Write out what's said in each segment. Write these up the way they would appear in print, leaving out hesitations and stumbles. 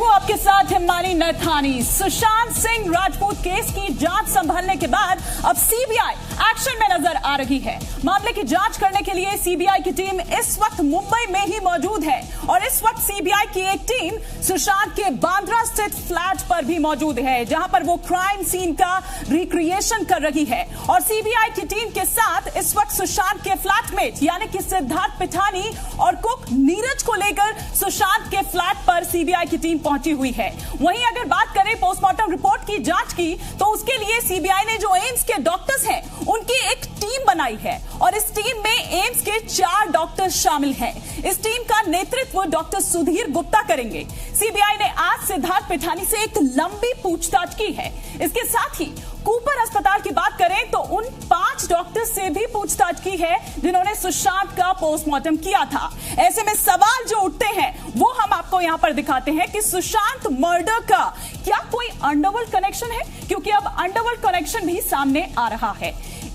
हूं आपके साथ हिमानी नथानी। सुशांत सिंह राजपूत केस की जांच संभलने के बाद अब सीबीआई एक्शन में नजर आ रही है। मामले की जांच करने के लिए सीबीआई की टीम इस वक्त मुंबई में ही मौजूद है और इस वक्त सीबीआई की एक टीम सुशांत के बांद्रा स्थित फ्लैट पर भी मौजूद है, जहां पर वो क्राइम सीन का रिक्रिएशन कर रही है। और सीबीआई की टीम के साथ इस वक्त सुशांत के फ्लैटमेट यानी कि सिद्धार्थ पिठानी और कुक नीरज को लेकर सुशांत के फ्लैट पर सीबीआई की टीम पहुंची हुई है। वहीं अगर बात करें पोस्टमार्टम रिपोर्ट की जांच की, तो उसके लिए सीबीआई ने जो एम्स के डॉक्टर्स हैं उनकी एक टीम बनाई है और इस टीम में एम्स के 4 डॉक्टर शामिल हैं। इस टीम का नेतृत्व डॉक्टर सुधीर गुप्ता करेंगे। सीबीआई ने आज सिद्धार्थ पिठानी से एक लंबी पूछताछ की है। इसके साथ ही कूपर अस्पताल की बात करें तो उन 5 डॉक्टर से भी पूछताछ की है जिन्होंने सुशांत का पोस्टमार्टम किया था। ऐसे में सवाल जो उठते हैं वो हम आपको यहां पर दिखाते हैं कि सुशांत मर्डर का क्या कोई अंडरवर्ल्ड कनेक्शन है, क्योंकि अब अंडरवर्ल्ड कनेक्शन भी सामने आ रहा है।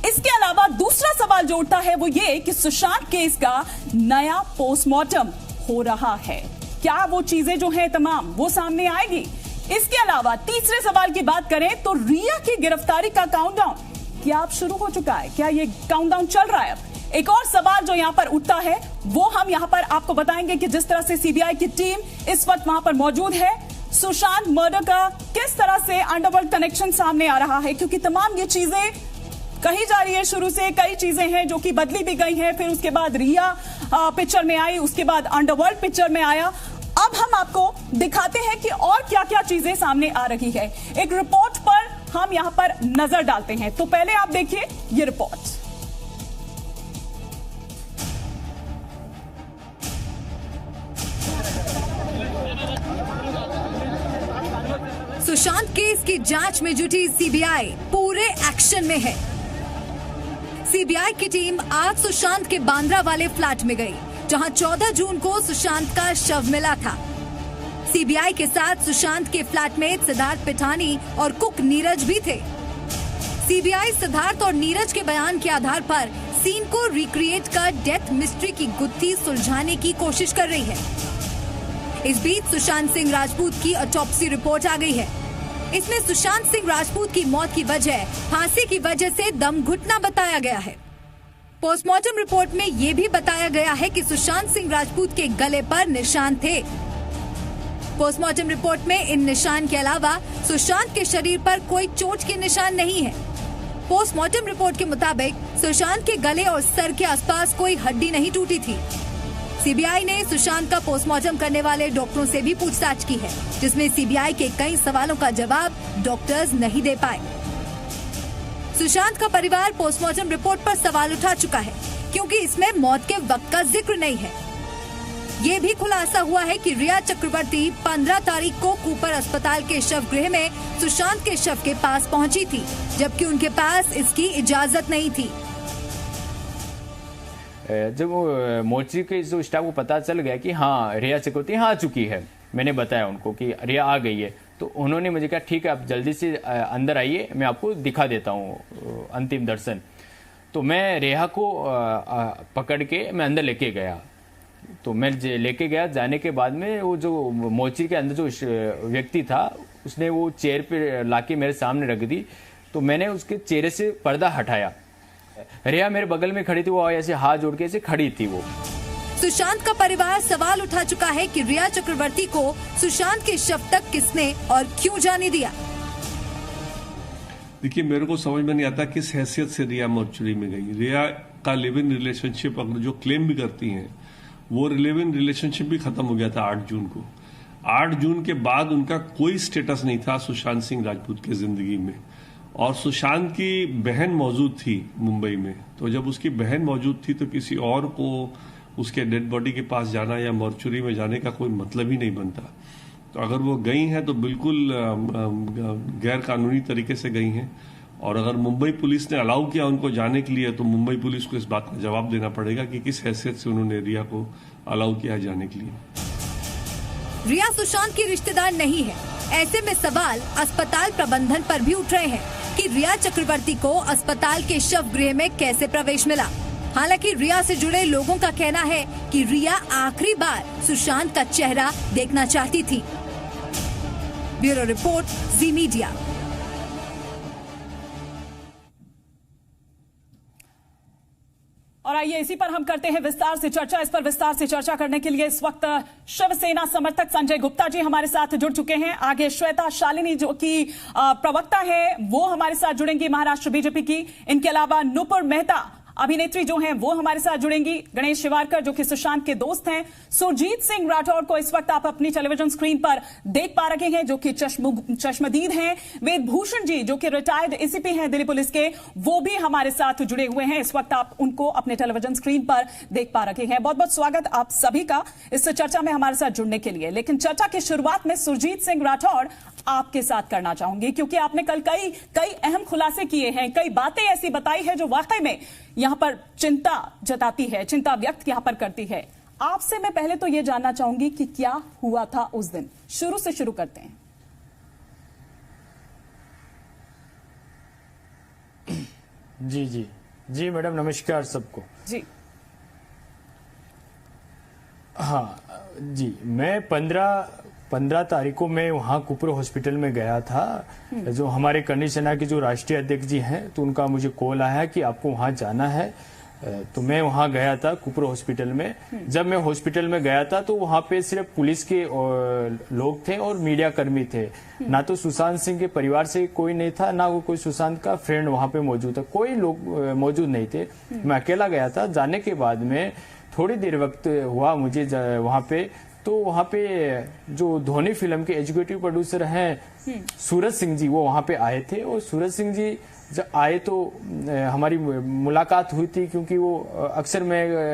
इसके अलावा दूसरा सवाल जो उठता है वो ये कि सुशांत केस का नया पोस्टमार्टम हो रहा है, क्या वो चीजें जो है तमाम वो सामने आएगी। इसके अलावा तीसरे सवाल की बात करें तो रिया की गिरफ्तारी का काउंटडाउन क्या अब शुरू हो चुका है, क्या ये काउंटडाउन चल रहा है। एक और सवाल जो यहां पर उठता है वो हम यहां पर आपको बताएंगे कि जिस तरह से सीबीआई की टीम इस वक्त वहां पर मौजूद है, सुशांत मर्डर का किस तरह से अंडरवर्ल्ड कनेक्शन सामने आ रहा है, क्योंकि तमाम ये चीजें कही जा रही है। शुरू से कई चीजें हैं जो कि बदली भी गई हैं, फिर उसके बाद रिया पिक्चर में आई, उसके बाद अंडरवर्ल्ड पिक्चर में आया। अब हम आपको दिखाते हैं कि और क्या क्या चीजें सामने आ रही है। एक रिपोर्ट पर हम यहां पर नजर डालते हैं, तो पहले आप देखिए ये रिपोर्ट। सुशांत केस की जांच में जुटी सीबीआई पूरे एक्शन में है। सीबीआई की टीम आज सुशांत के बांद्रा वाले फ्लैट में गई, जहां 14 जून को सुशांत का शव मिला था। सीबीआई के साथ सुशांत के फ्लैटमेट सिद्धार्थ पिठानी और कुक नीरज भी थे। सीबीआई सिद्धार्थ और नीरज के बयान के आधार पर सीन को रिक्रिएट कर डेथ मिस्ट्री की गुत्थी सुलझाने की कोशिश कर रही है। इस बीच सुशांत सिंह राजपूत की ऑटोप्सी रिपोर्ट आ गई है। इसमें सुशांत सिंह राजपूत की मौत की वजह फांसी की वजह से दम घुटना बताया गया है। पोस्टमार्टम रिपोर्ट में ये भी बताया गया है कि सुशांत सिंह राजपूत के गले पर निशान थे। पोस्टमार्टम रिपोर्ट में इन निशान के अलावा सुशांत के शरीर पर कोई चोट के निशान नहीं है। पोस्टमार्टम रिपोर्ट के मुताबिक सुशांत के गले और सर के आसपास कोई हड्डी नहीं टूटी थी। सीबीआई ने सुशांत का पोस्टमार्टम करने वाले डॉक्टरों से भी पूछताछ की है, जिसमें सीबीआई के कई सवालों का जवाब डॉक्टर्स नहीं दे पाए। सुशांत का परिवार पोस्टमार्टम रिपोर्ट पर सवाल उठा चुका है, क्योंकि इसमें मौत के वक्त का जिक्र नहीं है। ये भी खुलासा हुआ है कि रिया चक्रवर्ती 15 तारीख को कूपर अस्पताल के शव गृह में सुशांत के शव के पास पहुंची थी, जबकि उनके पास इसकी इजाजत नहीं थी। जब मोर्ची के जो स्टाफ को पता चल गया कि हाँ रिया चक्रवर्ती आ चुकी है, मैंने बताया उनको कि रिया आ गई है, तो उन्होंने मुझे कहा ठीक है आप जल्दी से अंदर आइए, मैं आपको दिखा देता हूँ अंतिम दर्शन। तो मैं रिया को पकड़ के मैं अंदर लेके गया। तो मैं लेके गया, जाने के बाद में वो जो मोर्ची के अंदर जो व्यक्ति था उसने वो चेयर पे लाके मेरे सामने रख दी। तो मैंने उसके चेहरे से पर्दा हटाया। रिया मेरे बगल में खड़ी थी, वो ऐसे हाथ जोड़ के ऐसे खड़ी थी। वो सुशांत का परिवार सवाल उठा चुका है कि रिया चक्रवर्ती को सुशांत के शव तक किसने और क्यों जाने दिया। देखिए, मेरे को समझ में नहीं आता किस हैसियत से रिया मॉर्चुरी में गई। रिया का लिव इन रिलेशनशिप अगर जो क्लेम भी करती हैं, वो लिव इन रिलेशनशिप भी खत्म हो गया था 8 जून को। 8 जून के बाद उनका कोई स्टेटस नहीं था सुशांत सिंह राजपूत की जिंदगी में। और सुशांत की बहन मौजूद थी मुंबई में, तो जब उसकी बहन मौजूद थी तो किसी और को उसके डेड बॉडी के पास जाना या मॉर्चुरी में जाने का कोई मतलब ही नहीं बनता। तो अगर वो गई हैं तो बिल्कुल गैर कानूनी तरीके से गई हैं, और अगर मुंबई पुलिस ने अलाउ किया उनको जाने के लिए तो मुंबई पुलिस को इस बात का जवाब देना पड़ेगा कि किस हैसियत से उन्होंने रिया को अलाउ किया जाने के लिए। रिया सुशांत की रिश्तेदार नहीं है। ऐसे में सवाल अस्पताल प्रबंधन पर भी उठ रहे हैं कि रिया चक्रवर्ती को अस्पताल के शव गृह में कैसे प्रवेश मिला। हालांकि रिया से जुड़े लोगों का कहना है कि रिया आखिरी बार सुशांत का चेहरा देखना चाहती थी। ब्यूरो रिपोर्ट, जी मीडिया। और आइए इसी पर हम करते हैं विस्तार से चर्चा। इस पर विस्तार से चर्चा करने के लिए इस वक्त शिवसेना समर्थक संजय गुप्ता जी हमारे साथ जुड़ चुके हैं। आगे श्वेता शालिनी जो कि प्रवक्ता है वो हमारे साथ जुड़ेंगी महाराष्ट्र बीजेपी की। इनके अलावा नुपुर मेहता अभिनेत्री जो हैं वो हमारे साथ जुड़ेंगी। गणेश शिवारकर जो कि सुशांत के दोस्त हैं। सुरजीत सिंह राठौर को इस वक्त आप अपनी टेलीविजन स्क्रीन पर देख पा रहे हैं जो कि चश्मदीद हैं। वेदभूषण जी जो कि रिटायर्ड एसीपी हैं दिल्ली पुलिस के, वो भी हमारे साथ जुड़े हुए हैं। इस वक्त आप उनको अपने टेलीविजन स्क्रीन पर देख पा रहे हैं। बहुत बहुत स्वागत आप सभी का इस चर्चा में हमारे साथ जुड़ने के लिए। लेकिन चर्चा की शुरुआत में सुरजीत सिंह राठौर आपके साथ करना चाहूंगी क्योंकि आपने कल कई अहम खुलासे किए हैं, कई बातें ऐसी बताई है जो वाकई में यहां पर चिंता जताती है, चिंता व्यक्त यहां पर करती है। आपसे मैं पहले तो यह जानना चाहूंगी कि क्या हुआ था उस दिन। शुरू से शुरू करते हैं। जी मैडम, नमस्कार सबको। जी हाँ जी, मैं 15 तारीख को मैं वहाँ कुपर हॉस्पिटल में गया था। जो हमारे करनी सेना के जो राष्ट्रीय अध्यक्ष जी हैं तो उनका मुझे कॉल आया कि आपको वहाँ जाना है। तो मैं वहाँ गया था कुपर हॉस्पिटल में। जब मैं हॉस्पिटल में गया था तो वहाँ पे सिर्फ पुलिस के लोग थे और मीडिया कर्मी थे। ना तो सुशांत सिंह के परिवार से कोई नहीं था, ना कोई सुशांत का फ्रेंड वहाँ पे मौजूद था, कोई लोग मौजूद नहीं थे। मैं अकेला गया था। जाने के बाद में थोड़ी देर वक्त हुआ मुझे वहाँ पे, तो वहाँ पे जो धोनी फिल्म के एग्जीक्यूटिव प्रोड्यूसर हैं सूरज सिंह जी वो वहाँ पे आए थे। और सूरज सिंह जी जब आए तो हमारी मुलाकात हुई थी क्योंकि वो अक्सर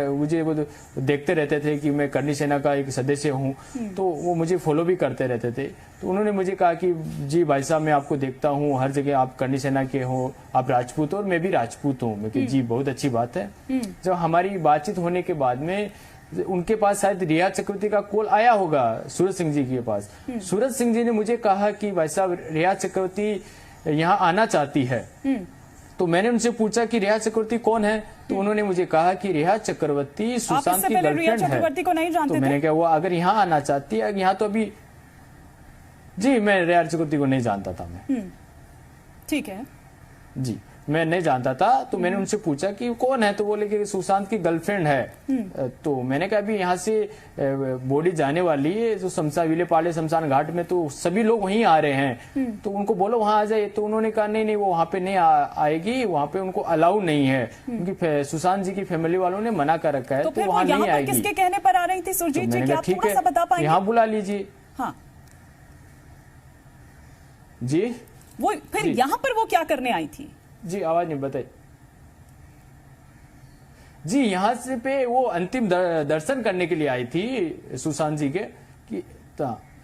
मुझे वो देखते रहते थे कि मैं करनी सेना का एक सदस्य हूँ, तो वो मुझे फॉलो भी करते रहते थे। तो उन्होंने मुझे कहा कि जी भाई साहब मैं आपको देखता हूँ हर जगह, आप करनी सेना के हो, आप राजपूत हो और मैं भी राजपूत हूँ। मैं जी बहुत अच्छी बात है। जब हमारी बातचीत होने के बाद में उनके पास शायद रिया चक्रवर्ती का कॉल आया होगा सूरज सिंह जी के पास। सूरज सिंह जी ने मुझे कहा कि भाई साहब रिया चक्रवर्ती यहाँ आना चाहती है। तो मैंने उनसे पूछा कि रिया चक्रवर्ती कौन है, तो उन्होंने मुझे कहा कि रिया चक्रवर्ती सुशांत की गर्लफ्रेंड है। को नहीं जानते तो मैंने कहा वो अगर यहाँ आना चाहती है, यहाँ तो अभी जी मैं रिया चक्रवर्ती को नहीं जानता था। मैं ठीक है जी मैं नहीं जानता था। तो मैंने उनसे पूछा कि कौन है, तो बोले कि सुशांत की गर्लफ्रेंड है। तो मैंने कहा अभी यहाँ से बॉडी जाने वाली है जो विलेपाले शमशान घाट में, तो सभी लोग वहीं आ रहे हैं, तो उनको बोलो वहां आ जाए। तो उन्होंने कहा नहीं वो वहां पे नहीं आएगी, वहां पे उनको अलाउ नहीं है क्योंकि सुशांत जी की फैमिली वालों ने मना कर रखा है, तो वहां नहीं आएगी। किसके कहने पर आ रही थी सुरजीत जी, क्या आप थोड़ा सा बता पाएंगे? यहाँ बुला लीजिए। हाँ जी वो फिर यहाँ पर वो क्या करने आई थी? जी आवाज नहीं बताई जी। यहाँ से पे वो अंतिम दर्शन करने के लिए आई थी सुशांत जी के, कि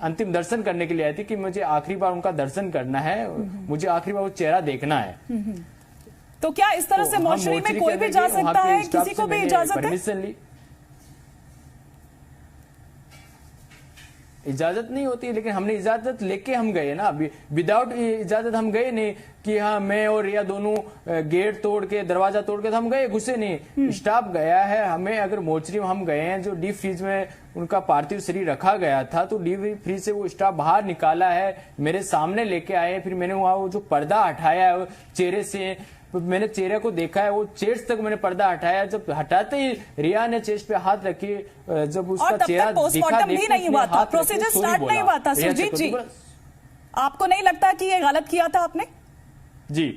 अंतिम दर्शन करने के लिए आई थी कि मुझे आखिरी बार उनका दर्शन करना है, मुझे आखिरी बार वो चेहरा देखना है। तो क्या इस तरह से मोर्चरी में कोई भी जा सकता है? किसी को भी इजाजत है? परमिशन ली, इजाजत नहीं होती, लेकिन हमने इजाजत लेके हम गए ना। विदाउट इजाजत हम गए नहीं कि हाँ मैं और रिया दोनों गेट तोड़ के दरवाजा तोड़ के, तो हम गए घुसे नहीं। स्टाफ गया है। हमें अगर मोर्चरी में हम गए हैं, जो डीप फ्रीज में उनका पार्थिव शरीर रखा गया था, तो डीप फ्रीज से वो स्टाफ बाहर निकाला है, मेरे सामने लेके आए। फिर मैंने वहां वो जो पर्दा हटाया है चेहरे से, मैंने चेहरे को देखा है, वो चेस्ट तक मैंने पर्दा हटाया। जब हटाते ही रिया ने चेस्ट पे हाथ रखी, जब उसका चेहरा दिखा, भी नहीं हुआ था, प्रोसीजर स्टार्ट नहीं हुआ था। सुरजीत जी आपको नहीं लगता कि ये गलत किया था आपने? जी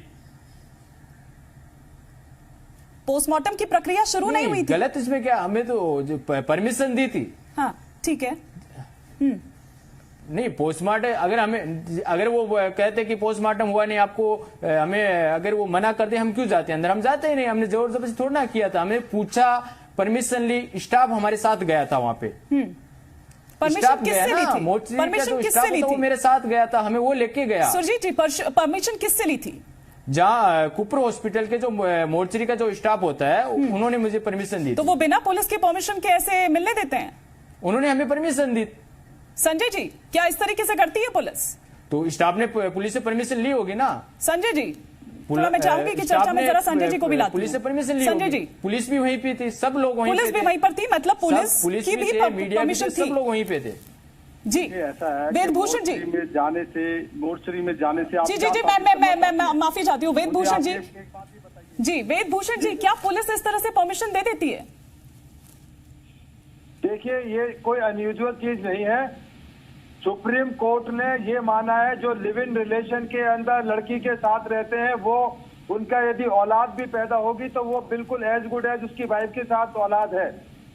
पोस्टमार्टम की प्रक्रिया शुरू नहीं हुई थी। गलत इसमें क्या, हमें तो परमिशन दी थी। हाँ ठीक है। नहीं पोस्टमार्टम, अगर वो कहते कि पोस्टमार्टम हुआ नहीं आपको, हमें अगर वो मना कर दे, हम क्यों जाते अंदर? हम जाते ही नहीं। हमने जोर जबरदस्ती थोड़ा ना किया था, हमने पूछा, परमिशन ली, स्टाफ हमारे साथ गया था वहां पे। परमिशन किससे ली थी? परमिशन किससे ली थी? वो मेरे साथ गया था, हमें वो लेके गया। सुरजीत जी परमिशन किससे ली थी? जहाँ कुपर हॉस्पिटल के जो मोर्चरी का जो स्टाफ होता है, उन्होंने मुझे परमिशन दी। तो वो बिना पुलिस के परमिशन के ऐसे मिलने देते हैं? उन्होंने हमें परमिशन दी। संजय जी क्या इस तरीके से करती है पुलिस? तो स्टाफ ने पुलिस से परमिशन ली होगी ना। संजय जी थोड़ा मैं चाहूंगी कि चर्चा में जरा संजय जी को भी लाते हैं। पुलिस से परमिशन ली संजय जी, पुलिस भी वहीं पे थी, सब लोग वहीं पे थे। पुलिस भी वहीं पर थी, मतलब पुलिस की भी मीडिया, परमिशन थी, सब लोग वहीं पे थे। जी ऐसा है वेदभूषण जी मोर्चरी में जाने से आप जी जी जी मैं माफी चाहती हूँ वेदभूषण जी जी वेदभूषण जी, क्या पुलिस इस तरह से परमिशन दे देती है? देखिए, ये कोई अनयूजुअल चीज नहीं है। सुप्रीम कोर्ट ने ये माना है जो लिव इन रिलेशन के अंदर लड़की के साथ रहते हैं वो उनका यदि औलाद भी पैदा होगी तो वो बिल्कुल एज गुड एज उसकी वाइफ के साथ औलाद है।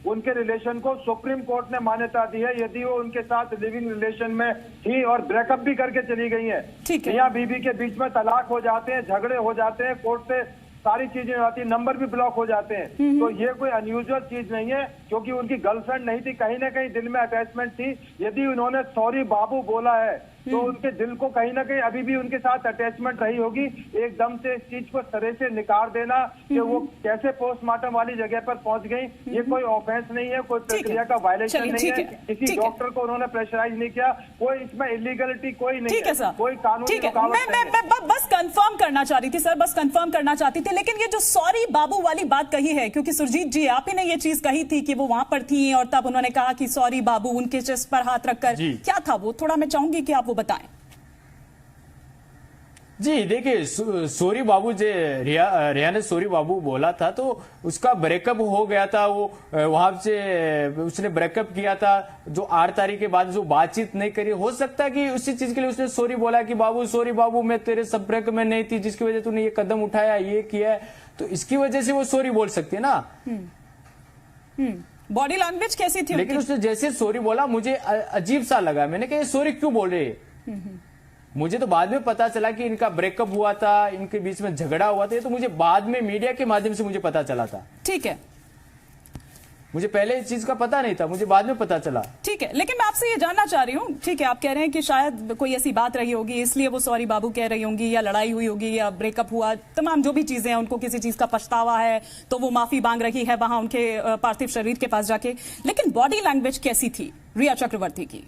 उनके रिलेशन को सुप्रीम कोर्ट ने मान्यता दी है। यदि वो उनके साथ लिविंग रिलेशन में थी और ब्रेकअप भी करके चली गई है, मियां बीवी के बीच में तलाक हो जाते हैं, झगड़े हो जाते हैं, कोर्ट से सारी चीजें आती है, नंबर भी ब्लॉक हो जाते हैं, तो ये कोई अनयूजुअल चीज नहीं है। क्योंकि उनकी गर्लफ्रेंड नहीं थी, कहीं ना कहीं दिल में अटैचमेंट थी। यदि उन्होंने सॉरी बाबू बोला है तो उनके दिल को कहीं ना कहीं अभी भी उनके साथ अटैचमेंट रही होगी। एकदम से इस चीज को सरे से निकाल देना कि वो कैसे पोस्टमार्टम वाली जगह पर पहुंच गई, ये कोई ऑफेंस नहीं है, कोई प्रक्रिया का वायलेशन नहीं है। किसी डॉक्टर को उन्होंने प्रेशराइज नहीं किया, कोई इसमें इलीगलिटी कोई नहीं है, कोई कानूनी रुकावट नहीं है। मैं बस कंफर्म करना चाह रही थी सर, बस कंफर्म करना चाहती थी। लेकिन ये जो सॉरी बाबू वाली बात कही है, क्योंकि सुरजीत जी आप ही ने ये चीज कही थी कि वो वहां पर थी और तब उन्होंने कहा कि सॉरी बाबू, उनके चेस्ट पर हाथ रखकर, क्या था वो? थोड़ा मैं चाहूंगी कि आप वो बताएं। जी देखिए, सोरी बाबू जो रिया ने सोरी बाबू बोला था तो उसका ब्रेकअप हो गया था। वो वहां से उसने ब्रेकअप किया था, जो 8 तारीख के बाद जो बातचीत नहीं करी। हो सकता है कि उसी चीज के लिए उसने सॉरी बोला कि बाबू सॉरी बाबू, मैं तेरे संपर्क में नहीं थी जिसकी वजह तूने ये कदम उठाया, ये किया है, तो इसकी वजह से वो सॉरी बोल सकती है ना। बॉडी लैंग्वेज कैसी थी? लेकिन उसने जैसे सॉरी बोला मुझे अजीब सा लगा। मैंने कहा ये सॉरी क्यों बोल रहे? मुझे तो बाद में पता चला कि इनका ब्रेकअप हुआ था, इनके बीच में झगड़ा हुआ था। ये तो मुझे बाद में मीडिया के माध्यम से मुझे पता चला था। ठीक है, मुझे पहले इस चीज का पता नहीं था, मुझे बाद में पता चला। ठीक है, लेकिन मैं आपसे ये जानना चाह रही हूँ, ठीक है, आप कह रहे हैं कि शायद कोई ऐसी बात रही होगी इसलिए वो सॉरी बाबू कह रही होंगी, या लड़ाई हुई होगी, या ब्रेकअप हुआ, तमाम जो भी चीजें हैं, उनको किसी चीज का पछतावा है तो वो माफी मांग रही है वहां उनके पार्थिव शरीर के पास जाके। लेकिन बॉडी लैंग्वेज कैसी थी रिया चक्रवर्ती की?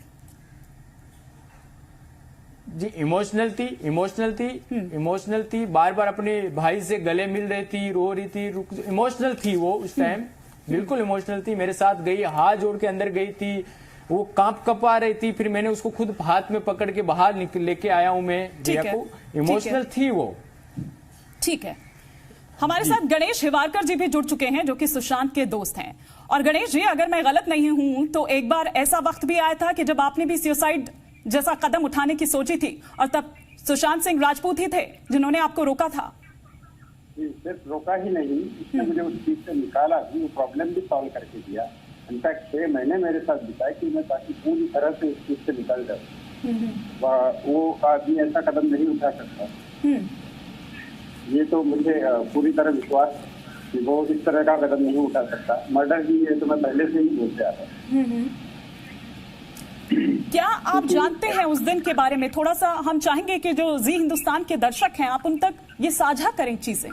जी इमोशनल थी, बार बार अपने भाई से गले मिल रही थी, रो रही थी, इमोशनल थी वो उस टाइम, बिल्कुल इमोशनल थी। मेरे साथ गई, हाथ जोड़ के अंदर गई थी, वो कपा रही थी। फिर मैंने उसको खुद हाथ में पकड़ के बाहर लेके आया हूं मैं रिया को। इमोशनल थी वो। ठीक है, हमारे साथ गणेश हिवारकर जी भी जुड़ चुके हैं जो कि सुशांत के दोस्त हैं। और गणेश जी, अगर मैं गलत नहीं हूं तो एक बार ऐसा वक्त भी आया था कि जब आपने भी सुसाइड जैसा कदम उठाने की सोची थी, और तब सुशांत सिंह राजपूत ही थे जिन्होंने आपको रोका था। सिर्फ रोका ही नहीं, इसने मुझे उस चीज से निकाला भी, वो प्रॉब्लम भी सॉल्व करके दिया। इनफैक्ट 6 महीने मेरे साथ बिताए कि मैं ताकि पूरी तरह से उस चीज से निकल जाऊँ। वो आदमी ऐसा कदम नहीं उठा सकता। ये तो मुझे पूरी तरह विश्वास कि वो इस तरह का कदम नहीं उठा सकता। मर्डर ही है तो मैं पहले से ही बोलते आ रहा। क्या आप जानते हैं उस दिन के बारे में? थोड़ा सा हम चाहेंगे कि जो जी हिंदुस्तान के दर्शक हैं आप उन तक ये साझा करें चीजें।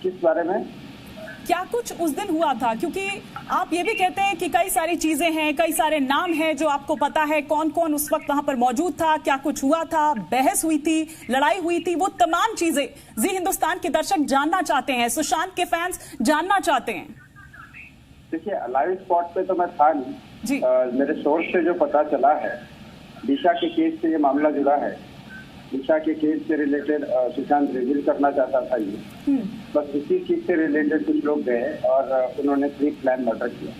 किस बारे में? क्या कुछ उस दिन हुआ था? क्योंकि आप ये भी कहते हैं कि कई सारी चीजें हैं, कई सारे नाम हैं जो आपको पता है, कौन कौन उस वक्त वहां पर मौजूद था, क्या कुछ हुआ था, बहस हुई थी, लड़ाई हुई थी, वो तमाम चीजें जी हिंदुस्तान के दर्शक जानना चाहते हैं, सुशांत के फैंस जानना चाहते हैं। देखिए, लाइव स्पॉट पे तो मैं था नहीं जी। मेरे सोर्स से जो पता चला है, दिशा के केस से ये मामला जुड़ा है। दिशा के केस से रिलेटेड सुशांत रिवील करना चाहता था ये, बस इसी चीज से रिलेटेड कुछ लोग गए और उन्होंने प्री प्लान मर्डर किया।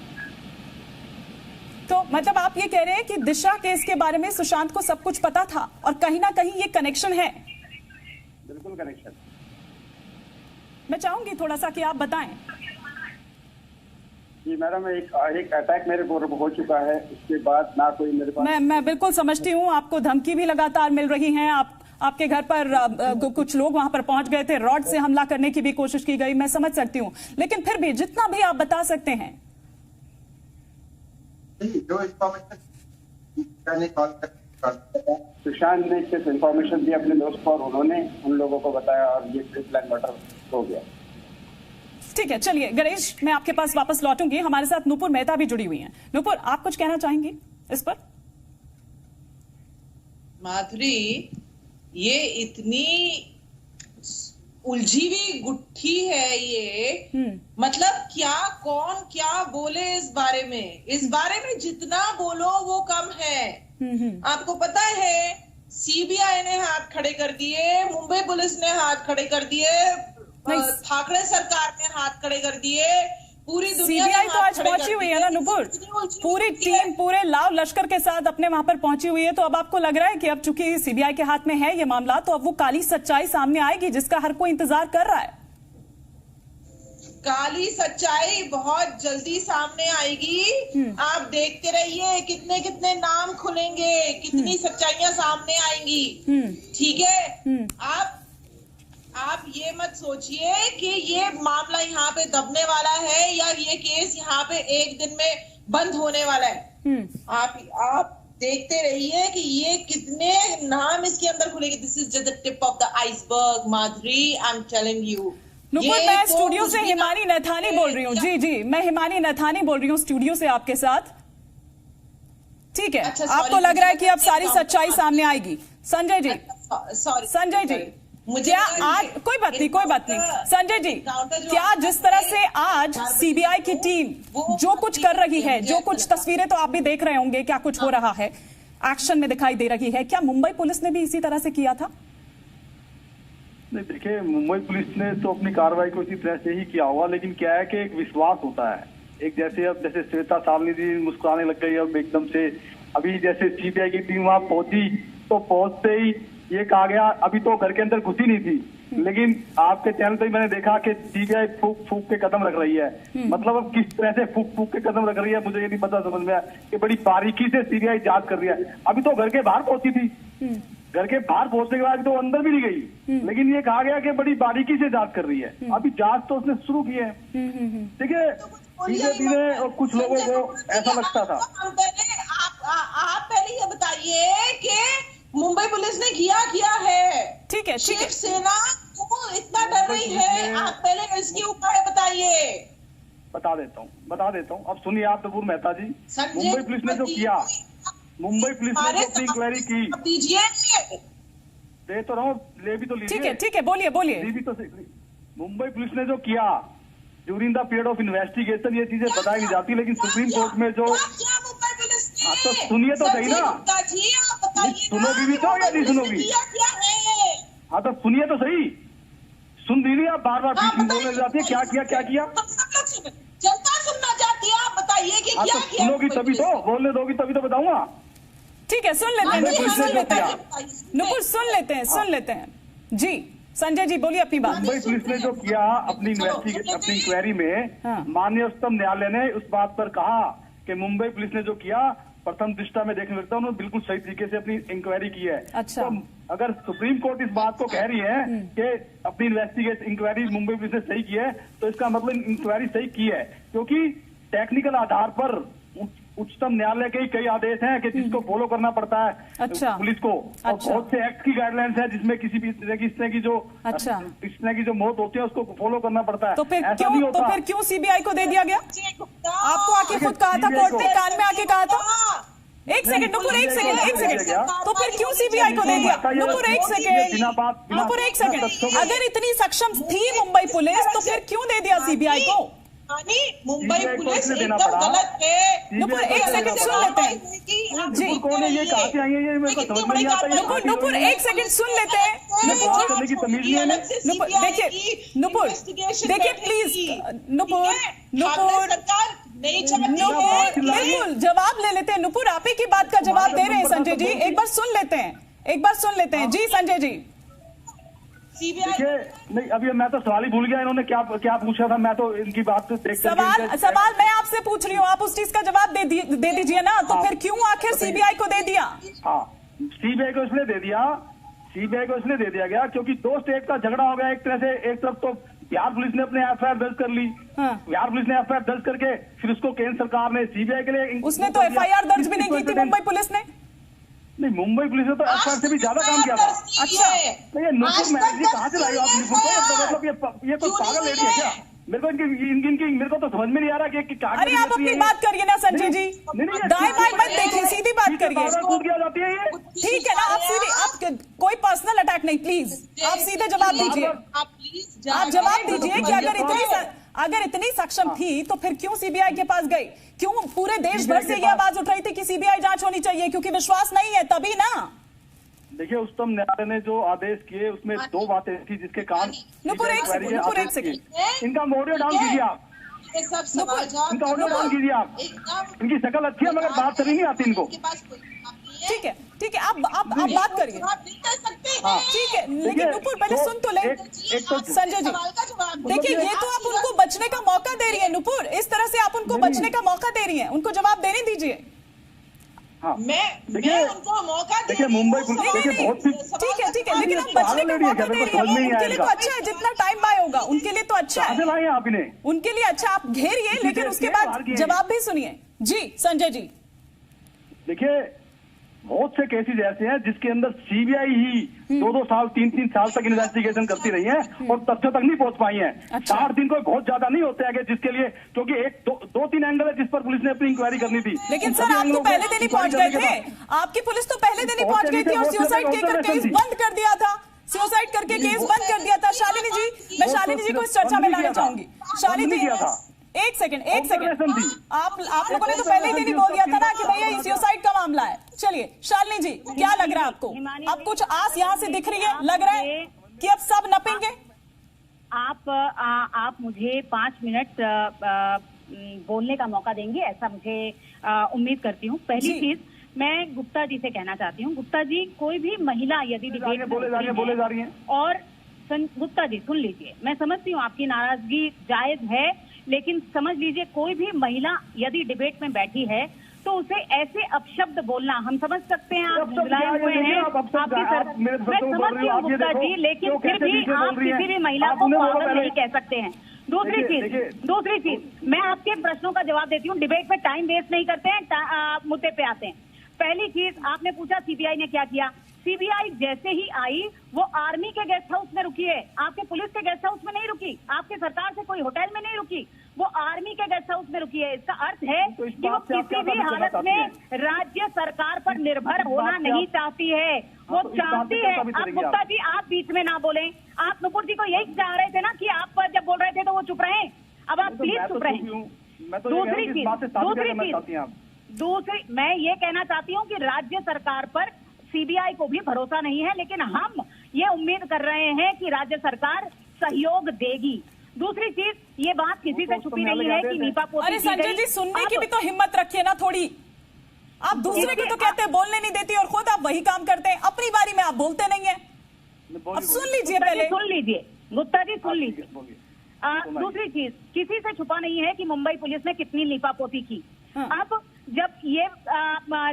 तो मतलब आप ये कह रहे हैं कि दिशा केस के बारे में सुशांत को सब कुछ पता था और कहीं ना कहीं ये कनेक्शन है? बिल्कुल कनेक्शन। मैं चाहूंगी थोड़ा सा कि आप बताएं। जी मैडम, एक अटैक मेरे को हो चुका है, उसके बाद ना कोई मेरे पास। मैं बिल्कुल समझती हूँ, आपको धमकी भी लगातार मिल रही है। आपके घर पर कुछ लोग वहां पर पहुंच गए थे, रॉड से हमला करने की भी कोशिश की गई, मैं समझ सकती हूँ। लेकिन फिर भी जितना भी आप बता सकते हैं। जो सुशांत ने सिर्फ इंफॉर्मेशन दी अपने दोस्त को और उन्होंने उन लोगों को बताया और ये प्री प्लान मर्डर हो गया। ठीक है, चलिए गणेश, मैं आपके पास वापस लौटूंगी। हमारे साथ नूपुर मेहता भी जुड़ी हुई हैं। नूपुर, आप कुछ कहना चाहेंगी इस पर? माधुरी, ये इतनी उलझी हुई गुत्थी है ये। मतलब क्या कौन क्या बोले इस बारे में जितना बोलो वो कम है। आपको पता है सीबीआई ने हाथ खड़े कर दिए, मुंबई पुलिस ने हाथ खड़े कर दिए, ठाकरे सरकार ने हाथ खड़े कर दिए, पूरी दुनिया सीबीआई तो आज पहुंची हुई है ना नुपुर, पूरी टीम पूरे लाव लश्कर के साथ अपने वहां पर पहुंची हुई है। तो अब आपको लग रहा है कि अब चूंकि सीबीआई के हाथ में है ये मामला, तो अब वो काली सच्चाई सामने आएगी जिसका हर कोई इंतजार कर रहा है। काली सच्चाई बहुत जल्दी सामने आएगी। आप देखते रहिए कितने कितने नाम खुलेंगे, कितनी सच्चाइयां सामने आएंगी। ठीक है, आप ये मत सोचिए कि ये मामला यहाँ पे दबने वाला है या ये केस यहाँ पे एक दिन में बंद होने वाला है। आप देखते रहिए कि ये कितने नाम इसके अंदर खुलेंगे। This is just the tip of the iceberg Madhuri, I am telling you. Nupur, मैं स्टूडियो से हिमानी नैथानी बोल रही हूँ। जी, मैं हिमानी नैथानी बोल रही हूँ स्टूडियो से आपके साथ। ठीक है, अच्छा, आपको लग रहा है कि अब सारी सच्चाई सामने आएगी। संजय जी, संजय जी, क्या आज कोई बात नहीं संजय जी, क्या जिस तरह से आज सीबीआई की टीम जो कुछ कर रही है, जो कुछ तस्वीरें तो आप भी देख रहे होंगे क्या कुछ हो रहा है, एक्शन में दिखाई दे रही है, क्या मुंबई पुलिस ने भी इसी तरह से किया था? नहीं, देखिए मुंबई पुलिस ने तो अपनी कार्रवाई को इसी तरह से ही किया होगा, लेकिन क्या है कि एक विश्वास होता है। एक जैसे श्वेता सावनी जी मुस्कुराने लग गई अब एकदम से, अभी जैसे सीबीआई की टीम वहां पहुंची तो पहुंचते ही ये कहा गया, अभी तो घर के अंदर घुसी नहीं थी, लेकिन आपके चैनल पे मैंने देखा कि सीबीआई फूक फूक के कदम रख रही है। मतलब अब किस तरह से फूक फूक के कदम रख रही है मुझे ये नहीं पता समझ में आया कि बड़ी बारीकी से सीबीआई जांच कर रही है। अभी तो घर के बाहर पहुंची थी, घर के बाहर पहुंचने के बाद तो अंदर भी नहीं गई, लेकिन ये कहा गया कि बड़ी बारीकी से जांच कर रही है। अभी जांच तो उसने शुरू की है। ठीक है, धीरे धीरे और कुछ लोगों को ऐसा लगता था। आप पहले ये बताइए कि मुंबई पुलिस ने किया है। ठीक है, शिवसेना क्यों इतना डर रही है? आप पहले इसके उपाय बताइए। बता देता हूँ। अब सुनिए आप कपूर मेहता जी, मुंबई पुलिस ने जो किया, मुंबई पुलिस ने जो अपनी इंक्वायरी की, दीजिए दे तो रहा हूँ, ले भी तो लीजिए। ठीक है, बोलिए। भी तो मुंबई पुलिस ने जो किया during the period of investigation, ये चीजें बताई नहीं जाती, लेकिन सुप्रीम कोर्ट में जो, हाँ तो सुनिए तो सही ना, सुनोगी भी तो या नहीं सुनोगी? हाँ तो सुनिए तो सही, सुन दीजिए आप बार बीच में बोलने जाती है क्या किया। जनता सुनना चाहती है, आप बताइए कि क्या किया। सुनोगी तभी तो, बोलने दोगी तभी तो बताऊंगा। ठीक है, सुन लेते हैं नुपुर, सुन लेते हैं। जी संजय जी बोलिए अपनी बात। मुंबई पुलिस ने जो किया अपनी इंक्वायरी में, माननीय उच्चतम न्यायालय ने उस बात पर कहा कि मुंबई पुलिस ने जो किया प्रथम दृष्टा में देखने लगता है उन्होंने बिल्कुल सही तरीके से अपनी इंक्वायरी की है। अच्छा। तो अगर सुप्रीम कोर्ट इस बात को कह रही है कि अपनी इंक्वायरी मुंबई पुलिस ने सही की है, तो इसका मतलब इंक्वायरी सही की है, क्योंकि टेक्निकल आधार पर उच्चतम न्यायालय के कई आदेश हैं कि जिसको फॉलो करना पड़ता है। अच्छा। पुलिस को। और बहुत से एक्ट की गाइडलाइंस है जिसमें किसी भी इस तरह की जो मौत होती है उसको फॉलो करना पड़ता है। तो फिर क्यों सीबीआई को दे दिया गया? आपको आके खुद कहा था कोर्ट ने, कान में आके कहा था। एक सेकंड नुपुर, एक सेकंड। तो फिर क्यों सीबीआई को दे दिया? नुपुर एक सेकंड, अगर इतनी सक्षम थी मुंबई पुलिस तो फिर क्यों दे दिया सीबीआई को? मुंबई पुलिस एकदम गलत है। नुपुर एक सेकंड सुन लेते हैं। जी कौन है ये, कहाँ से आई है ये, मेरे को समझ में नहीं आता। नुपुर एक सेकंड सुन लेते हैं। नुपुर देखिए प्लीज, नुपुर बिल्कुल जवाब ले लेते हैं। नुपुर आप ही की बात का जवाब दे रहे हैं संजय जी, एक बार सुन लेते हैं। जी संजय जी। देखिए नहीं, अभी मैं तो सवाल ही भूल गया, इन्होंने क्या पूछा था, मैं तो इनकी बात देख सवाल मैं आपसे पूछ रही हूँ, आप उस चीज का जवाब दे दीजिए ना। तो फिर क्यों आखिर सीबीआई को दे दिया? हाँ, सीबीआई को इसलिए दे दिया गया क्योंकि दो स्टेट का झगड़ा हो गया। एक तरह से, एक तरफ तो बिहार पुलिस ने अपने एफआईआर दर्ज कर ली। बिहार पुलिस ने एफआईआर दर्ज करके फिर उसको केंद्र सरकार ने सीबीआई के लिए, उसने तो एफआईआर दर्ज भी नहीं की थी मुंबई पुलिस ने। नहीं, मुंबई पुलिस ने तो एफआईआर से भी ज्यादा काम किया था। अच्छा, तो ये नुपुर मैनेजर कहाँ से लाई आप नुपुर को? मतलब ये कोई पागल लेडी है क्या? मेरे को तो समझ में नहीं आ रहा कि क्या। अरे आप अपनी बात करिए ना संजय जी, दाएं बाएं मत देखिए, सीधी बात करिए। जाती है ये, ठीक है ना, आप सीधे, आप कोई पर्सनल अटैक नहीं, प्लीज आप सीधे जवाब दीजिए। आप जवाब दीजिए कि अगर इतनी सक्षम थी तो फिर क्यों सीबीआई के पास गई? क्यों पूरे देश भर से ये आवाज उठ रही थी कि सीबीआई जांच होनी चाहिए? क्योंकि विश्वास नहीं है तभी ना। देखिए उच्चतम न्यायालय ने जो आदेश किए उसमें दो बातें थी जिसके कारण। नुपुर एक सेकंड, इनका ऑडियो डाउन कीजिए आप, इनका ऑडियो डाउन कीजिए आप। इनकी शक्ल अच्छी है मगर बात सही नहीं आती इनको। ठीक है आप बात करिए, ठीक है, लेकिन नुपुर पहले सुन तो ले। संजय जी देखिए, ये तो आप उनको बचने का मौका दे रही है नुपुर, इस तरह से आप उनको बचने का मौका दे रही है, उनको जवाब देने दीजिए। हाँ, मैं उनको मौका देखिए मुंबई पुलिस देखिए बहुत ठीक है, लेकिन आप बचने का मौका दे रही है, उनके लिए तो अच्छा है, जितना टाइम बाय होगा उनके लिए तो अच्छा है, आप इन्हें उनके लिए अच्छा, आप घेरिए, लेकिन उसके बाद जवाब भी सुनिए। जी संजय जी, देखिए बहुत से केसेस ऐसे हैं जिसके अंदर सीबीआई ही 2-2 साल 3-3 साल तक इन्वेस्टिगेशन करती रही है और तथ्य तक नहीं पहुंच पाई है। 60 दिन कोई बहुत ज्यादा नहीं होते हैं जिसके लिए, क्योंकि एक 2-3 एंगल है जिस पर पुलिस ने अपनी इंक्वायरी करनी थी। लेकिन सर आप तो पहले दिन ही पहुंच गए थे, आपकी पुलिस तो पहले दिन ही पहुंच गई थी और सुसाइड का केस बंद कर दिया था, सुसाइड करके केस बंद कर दिया था। शालिनी जी, मैं शालिनी जी को इस चर्चा में लाना चाहूंगी। शालिनी जी एक सेकंड, आप लोगों ने तो पहले ही दिन ही बोल दिया था ना कि भैया सुसाइड का मामला है। चलिए शालिनी जी, क्या लग रहा है आपको? अब कुछ आस यहाँ से दिख रही है, लग रहा है कि अब सब नपेंगे? आप मुझे 5 मिनट बोलने का मौका देंगे, ऐसा मुझे उम्मीद करती हूँ। पहली चीज मैं गुप्ता जी से कहना चाहती हूँ, गुप्ता जी कोई भी महिला यदि डिबेट बोले जा रही है और गुप्ता जी सुन लीजिए, मैं समझती हूँ आपकी नाराजगी जायज है, लेकिन समझ लीजिए कोई भी महिला यदि डिबेट में बैठी है तो उसे ऐसे अपशब्द बोलना, हम समझ सकते हैं आप बुलाए हुए हैं आपकी मैं समझती हूँ गुप्ता जी, लेकिन फिर भी आप किसी भी महिला को पागल नहीं कह सकते हैं। दूसरी चीज मैं आपके प्रश्नों का जवाब देती हूँ, डिबेट में टाइम वेस्ट नहीं करते हैं, मुद्दे पे आते हैं। पहली चीज आपने पूछा सीबीआई ने क्या किया। सीबीआई जैसे ही आई वो आर्मी के गेस्ट हाउस में रुकी है, आपके पुलिस के गेस्ट हाउस में नहीं रुकी, आपके सरकार से कोई होटल में नहीं रुकी, वो आर्मी के गेस्ट हाउस में रुकी है। इसका अर्थ है कि वो किसी भी हालत में राज्य सरकार पर निर्भर होना नहीं चाहती है, वो चाहती है। अब गुप्ता जी आप बीच में ना बोलें, आप नुपुर जी को यही चाह रहे थे ना कि आप जब बोल रहे थे तो वो चुप रहे, अब आप प्लीज चुप रहे। दूसरी मैं ये कहना चाहती हूँ कि राज्य सरकार पर सीबीआई को भी भरोसा नहीं है, लेकिन हम ये उम्मीद कर रहे हैं कि राज्य सरकार सहयोग देगी। दूसरी चीज, ये बात किसी से छुपी नहीं है कि नीपा पोती। अरे संजय जी सुनने की भी तो हिम्मत रखिए ना थोड़ी, आप दूसरे की तो कहते हैं बोलने नहीं देती और खुद आप वही काम करते हैं, अपनी बारी में आप बोलते नहीं है। अब सुन लीजिए, पहले सुन लीजिए गुप्ता जी, सुन लीजिए। दूसरी चीज, किसी से छुपा नहीं है कि मुंबई पुलिस ने कितनी लीपापोती की। अब जब ये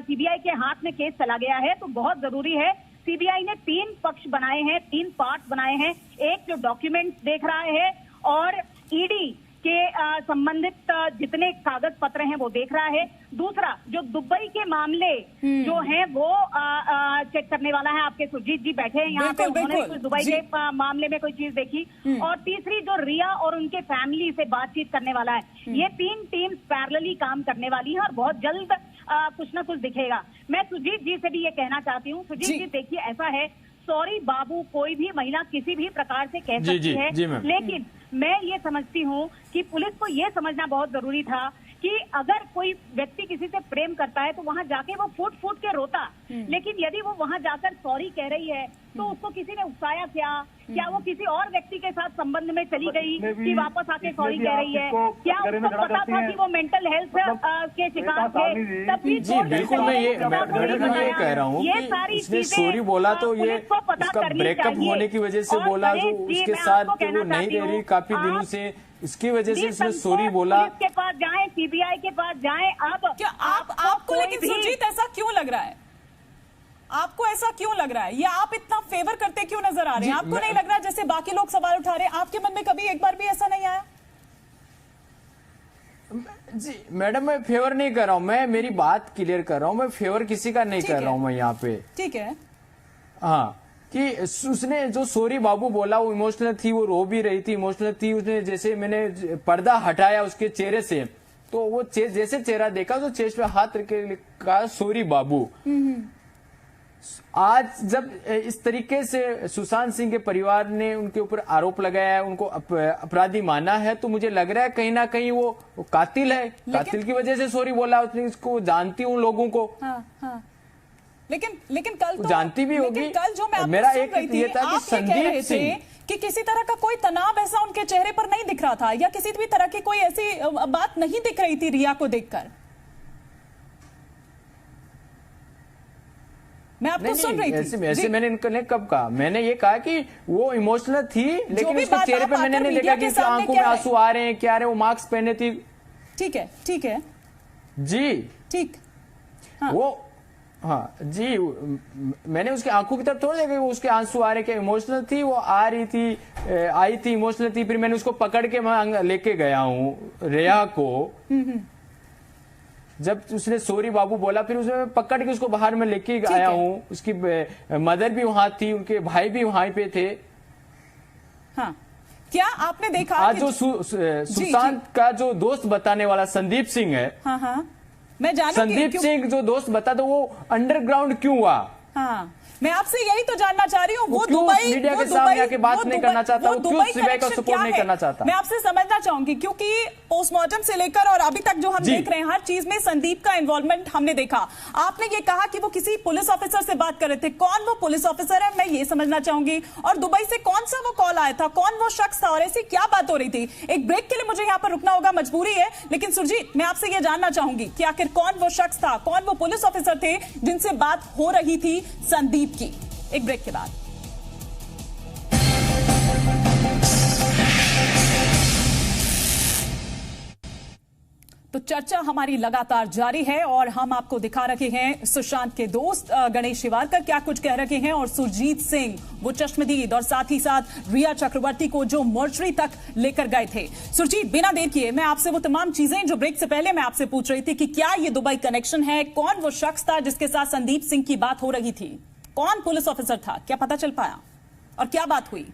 सीबीआई के हाथ में केस चला गया है तो बहुत जरूरी है, सीबीआई ने 3 पक्ष बनाए हैं, 3 पार्ट बनाए हैं। एक जो डॉक्यूमेंट्स देख रहा है और ईडी के संबंधित जितने कागज पत्र हैं वो देख रहा है। दूसरा जो दुबई के मामले जो हैं वो चेक करने वाला है। आपके सुरजीत जी बैठे हैं यहाँ पे, उन्होंने कुछ दुबई के मामले में कोई चीज देखी। और तीसरी जो रिया और उनके फैमिली से बातचीत करने वाला है। ये 3 टीम्स पैरेलली काम करने वाली है और बहुत जल्द कुछ ना कुछ दिखेगा। मैं सुरजीत जी से भी ये कहना चाहती हूँ, सुरजीत जी देखिए ऐसा है, सॉरी बाबू कोई भी महिला किसी भी प्रकार से कह सकती है, लेकिन मैं ये समझती हूँ कि पुलिस को ये समझना बहुत जरूरी था कि अगर कोई व्यक्ति किसी से प्रेम करता है तो वहां जाके वो फूट फूट के रोता, लेकिन यदि वो वहां जाकर सॉरी कह रही है तो उसको किसी ने उकसाया क्या वो किसी और व्यक्ति के साथ संबंध में चली गई कि वापस आके सॉरी कह रही है? क्या उसको पता था कि वो मेंटल हेल्थ के शिकार थे? तब भी बिल्कुल मैं ये कह रहा हूँ कि इसने सॉरी बोला तो ये उसका ब्रेकअप होने की वजह से बोला, जो उसके साथ वो नहीं रह रही काफी दिनों से, इसकी वजह से इसने सॉरी बोला। पुलिस के पास जाएं, सीबीआई के पास जाएं। अब क्या आपको लेकिन सुरजीत ऐसा क्यों लग रहा है? आपको ऐसा क्यों लग रहा है? या आप इतना फेवर करते क्यों नजर आ रहे हैं? आपको नहीं लग रहा जैसे बाकी लोग सवाल उठा रहे हैं? आपके मन में कभी एक बार भी ऐसा नहीं आया? जी मैडम, मैं फेवर नहीं कर रहा हूं, मैं मेरी बात क्लियर कर रहा हूं, मैं फेवर किसी का नहीं कर रहा हूं मैं यहाँ पे। ठीक है। हाँ, कि उसने जो सॉरी बाबू बोला वो इमोशनल थी, वो रो भी रही थी, इमोशनल थी। उसने जैसे मैंने पर्दा हटाया उसके चेहरे से तो वो जैसे चेहरा देखा तो चेस्ट पे हाथ रख के कहा सॉरी बाबू। आज जब इस तरीके से सुशांत सिंह के परिवार ने उनके ऊपर आरोप लगाया है, उनको अपराधी माना है, तो मुझे लग रहा है कहीं ना कहीं वो कातिल है। कातिल की वजह से सॉरी बोला उसने। इसको जानती हूँ लोगों को। हाँ। लेकिन कल तो जानती भी होगी। कल जो मैं मेरा एक ये था कि संदीप सिंह कि किसी तरह का कोई तनाव ऐसा उनके चेहरे पर नहीं दिख रहा था या किसी भी तरह की कोई ऐसी बात नहीं दिख रही थी रिया को देखकर। मैं आपको सुन रही थी। ऐसे मैंने इनने कब कहा? मैंने ये कहा कि वो इमोशनल थी, लेकिन उसके चेहरे पे मैंने नहीं देखा कि आंखों में आंसू आ रहे हैं, क्या आ रहे हैं। वो मास्क पहने थी। ठीक है जी, ठीक। हाँ। वो हाँ जी, मैंने उसकी आंखों की तरफ थोड़ा देखा, वो उसके आंसू आ रहे, क्या इमोशनल थी। वो आई थी इमोशनल थी। फिर मैंने उसको पकड़ के मैं लेके गया हूँ रेया को। जब उसने सॉरी बाबू बोला फिर उसमें पकड़ के उसको बाहर में लेके आया हूँ। उसकी मदर भी वहां थी, उनके भाई भी वहां पे थे। हाँ, क्या आपने देखा आज जो सुशांत का जो दोस्त बताने वाला संदीप सिंह है। हाँ, मैं जानूंगी संदीप सिंह जो दोस्त बता दो वो अंडरग्राउंड क्यों हुआ? हाँ, मैं आपसे यही तो जानना चाह रही हूँ। वो दुबई मीडिया के सामने आके बात नहीं करना चाहता, वो क्यों सीबीआई का सपोर्ट नहीं करना चाहता? मैं आपसे समझना चाहूंगी क्योंकि पोस्टमार्टम से लेकर और अभी तक जो हम देख रहे हैं हर चीज में संदीप का इन्वॉल्वमेंट हमने देखा। आपने ये कहा कि वो किसी पुलिस ऑफिसर से बात कर रहे थे। कौन वो पुलिस ऑफिसर है, मैं ये समझना चाहूंगी। और दुबई से कौन सा वो कॉल आया था, कौन वो शख्स था और ऐसी क्या बात हो रही थी? एक ब्रेक के लिए मुझे यहाँ पर रुकना होगा, मजबूरी है। लेकिन सुरजीत, मैं आपसे ये जानना चाहूंगी कि आखिर कौन वो शख्स था, कौन वो पुलिस ऑफिसर थे जिनसे बात हो रही थी संदीप की? एक ब्रेक के बाद। तो चर्चा हमारी लगातार जारी है और हम आपको दिखा रहे हैं सुशांत के दोस्त गणेश शिवारकर क्या कुछ कह रहे हैं और सुरजीत सिंह वो चश्मदीद और साथ ही साथ रिया चक्रवर्ती को जो मोर्चरी तक लेकर गए थे। सुरजीत, बिना देर किए मैं आपसे वो तमाम चीजें जो ब्रेक से पहले मैं आपसे पूछ रही थी कि क्या ये दुबई कनेक्शन है, कौन वो शख्स था जिसके साथ संदीप सिंह की बात हो रही थी, कौन पुलिस ऑफिसर था, क्या पता चल पाया और क्या बात हुई?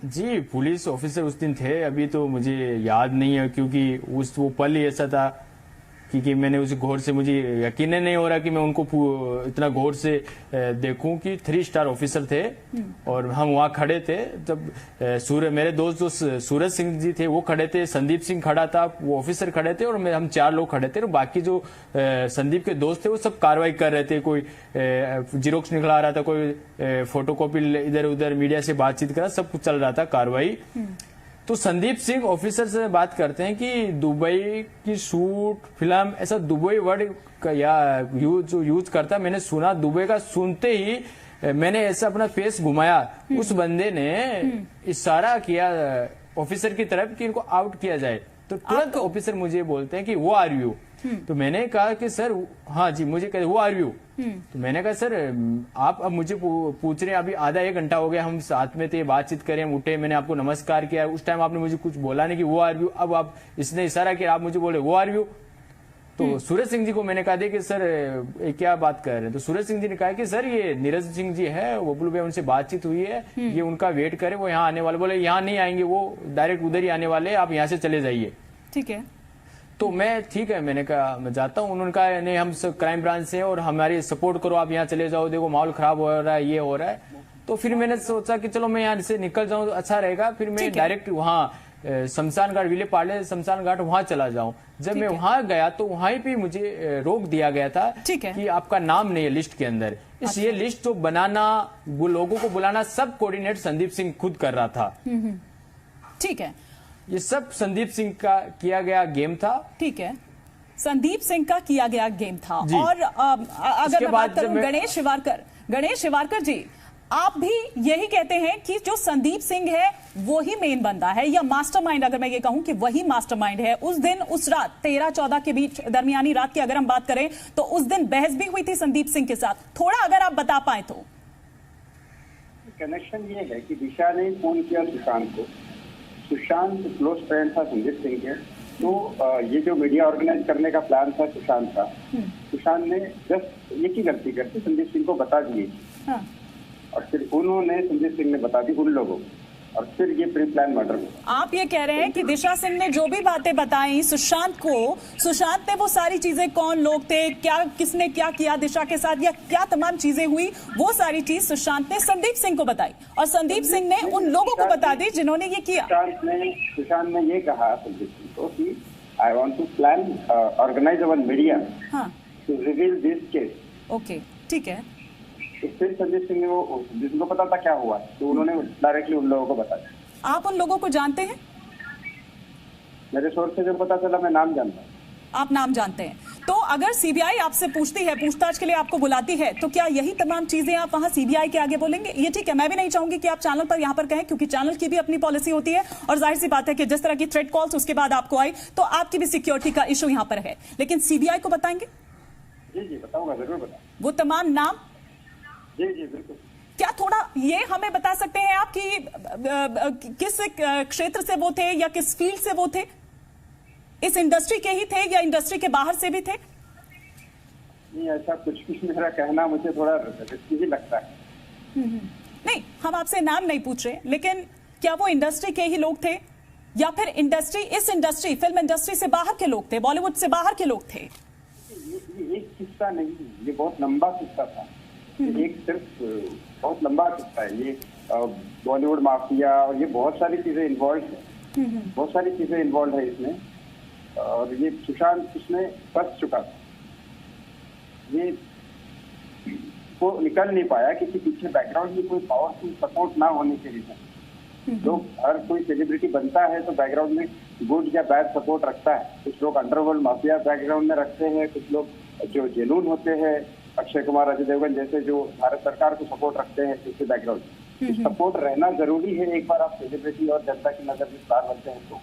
जी, पुलिस ऑफिसर उस दिन थे, अभी तो मुझे याद नहीं है क्योंकि वो पल ही ऐसा था कि मैंने उस गौर से, मुझे यकीन नहीं हो रहा कि मैं उनको इतना गौर से देखूं कि 3 स्टार ऑफिसर थे और हम वहां खड़े थे। जब मेरे दोस्त जो सूरज सिंह जी थे वो खड़े थे, संदीप सिंह खड़ा था, वो ऑफिसर खड़े थे और हम 4 लोग खड़े थे और बाकी जो संदीप के दोस्त थे वो सब कार्रवाई कर रहे थे। कोई जीरोक्स निकला रहा था, कोई फोटोकॉपी इधर उधर मीडिया से बातचीत करा, सब कुछ चल रहा था कार्रवाई। तो संदीप सिंह ऑफिसर से बात करते हैं कि दुबई की शूट फिल्म, ऐसा दुबई वर्ड का या यूज करता। मैंने सुना दुबई का, सुनते ही मैंने ऐसा अपना फेस घुमाया, उस बंदे ने इशारा किया ऑफिसर की तरफ कि इनको आउट किया जाए। तो तुरंत ऑफिसर मुझे बोलते हैं कि वो आर यू। तो मैंने कहा कि सर, हाँ जी, मुझे कहते वो आर यू। तो मैंने कहा सर आप अब मुझे पूछ रहे हैं, अभी आधा 1 घंटा हो गया हम साथ में थे, बातचीत करें, हम उठे, मैंने आपको नमस्कार किया, उस टाइम आपने मुझे कुछ बोला नहीं कि वो आर यू। अब आप इसने इशारा किया, आप मुझे बोले वो आर यू। तो सूरज सिंह जी को मैंने कहा दे कि सर क्या बात कर रहे हैं? तो सूरज सिंह जी ने कहा कि सर ये नीरज सिंह जी है, वो बबलू भाई उनसे बातचीत हुई है, ये उनका वेट करे, वो यहाँ आने वाले। बोले यहाँ नहीं आएंगे, वो डायरेक्ट उधर ही आने वाले, आप यहाँ से चले जाइए। ठीक है। तो मैं ठीक है, मैंने कहा मैं जाता हूँ। उन्होंने कहा नहीं, हम सब क्राइम ब्रांच से हैं और हमारी सपोर्ट करो, आप यहाँ चले जाओ, देखो माहौल खराब हो रहा है, ये हो रहा है। तो फिर मैंने सोचा कि चलो मैं यहाँ से निकल जाऊँ तो अच्छा रहेगा। फिर मैं डायरेक्ट वहाँ शमशान घाट, विले पार्ले शमशान घाट, वहां चला जाऊं। जब मैं वहां गया तो वहीं पे मुझे रोक दिया गया था कि आपका नाम नहीं है लिस्ट के अंदर। ये लिस्ट जो बनाना, वो लोगों को बुलाना, सब कोऑर्डिनेट संदीप सिंह खुद कर रहा था। ठीक है, ये सब संदीप सिंह का किया गया गेम था। ठीक है, संदीप सिंह का किया गया गेम था। और अगर मैं बात करूं गणेश शिवारकर जी, आप भी यही कहते हैं कि जो संदीप सिंह है वो ही मेन बंदा है या मास्टरमाइंड, अगर मैं ये कहूं कि वही मास्टरमाइंड है। उस दिन, उस रात 13-14 के बीच, दरमियानी रात की अगर हम बात करें तो उस दिन बहस भी हुई थी संदीप सिंह के साथ, थोड़ा अगर आप बता पाए तो। कनेक्शन ये है कि दिशा ने फोन किया सुशांत को, सुशांत क्लोज फ्रेंड था संदीप सिंह के, तो ये जो मीडिया ऑर्गेनाइज करने का प्लान था सुशांत का, सुशांत ने जस्ट एक ही गलती करके संदीप सिंह को बता दी हाँ। और फिर उन्होंने संदीप सिंह ने बता दी उन लोगों को, और फिर ये प्री प्लान मर्डर हुआ। आप ये कह रहे हैं कि दिशा सिंह ने जो भी बातें बताई सुशांत को, सुशांत ने वो सारी चीजें, कौन लोग थे, क्या, किसने क्या किया दिशा के साथ, या क्या तमाम चीजें हुई, वो सारी चीज सुशांत ने संदीप सिंह को बताई और संदीप सिंह ने उन लोगों को बता दी जिन्होंने ये किया। सुशांत ने ये कहा संदीप सिंह को कि I want to plan organise our media to reveal this case. Okay, ठीक है। तो फिर संदीप सिंह ने वो, जिनको पता था क्या हुआ, तो उन्होंने डायरेक्टली उन लोगों को बताया। आप उन लोगों को जानते हैं? मेरे सोर्स से जो पता चला, मैं नाम जानता हूँ। आप नाम जानते हैं, तो अगर सीबीआई आपसे पूछती है, पूछताछ के लिए आपको बुलाती है, तो क्या यही तमाम चीजें आप वहां सीबीआई के आगे बोलेंगे? ये ठीक है, मैं भी नहीं चाहूंगी कि आप चैनल पर यहाँ पर कहें, क्योंकि चैनल की भी अपनी पॉलिसी होती है और जाहिर सी बात है कि जिस तरह की थ्रेट कॉल्स उसके बाद आपको आई, तो आपकी भी सिक्योरिटी का इशू यहाँ पर है, लेकिन सीबीआई को बताएंगे? जी बताऊंगा, जरूर बताऊंगा। वो तमाम नाम? जी बिल्कुल। क्या थोड़ा ये हमें बता सकते हैं आप कि किस क्षेत्र से वो थे या किस फील्ड से वो थे? इस इंडस्ट्री के ही थे या इंडस्ट्री के बाहर से भी थे? नहीं, ऐसा कुछ भी मेरा कहना मुझे थोड़ा रिस्की ही लगता है। नहीं, हम आपसे नाम नहीं पूछ रहे, लेकिन क्या वो इंडस्ट्री के ही लोग थे या फिर इस इंडस्ट्री, फिल्म इंडस्ट्री से बाहर के लोग थे, बॉलीवुड से बाहर के लोग थे? ये एक किस्सा नहीं, ये बहुत लंबा किस्सा था। एक सिर्फ बहुत लंबा किस्सा है ये, बॉलीवुड माफिया और ये बहुत सारी चीजें इन्वॉल्व है, बहुत सारी चीजें इन्वॉल्व है इसमें। और ये सुशांत इसमें फंस चुका था, ये वो निकल नहीं पाया क्योंकि पीछे बैकग्राउंड में कोई पावरफुल सपोर्ट ना होने के रीजन। लोग, हर कोई सेलिब्रिटी बनता है तो बैकग्राउंड में गुड या बैड सपोर्ट रखता है। कुछ लोग अंडरवर्ल्ड माफिया बैकग्राउंड में रखते हैं, कुछ लोग जो जेनून होते हैं, अक्षय कुमार, अजय देवगन जैसे, जो भारत सरकार को सपोर्ट रखते हैं इसके बैकग्राउंड। सपोर्ट रहना जरूरी है, एक बार आप सेलिब्रिटी और जनता की नजर में स्टार बनते हैं तो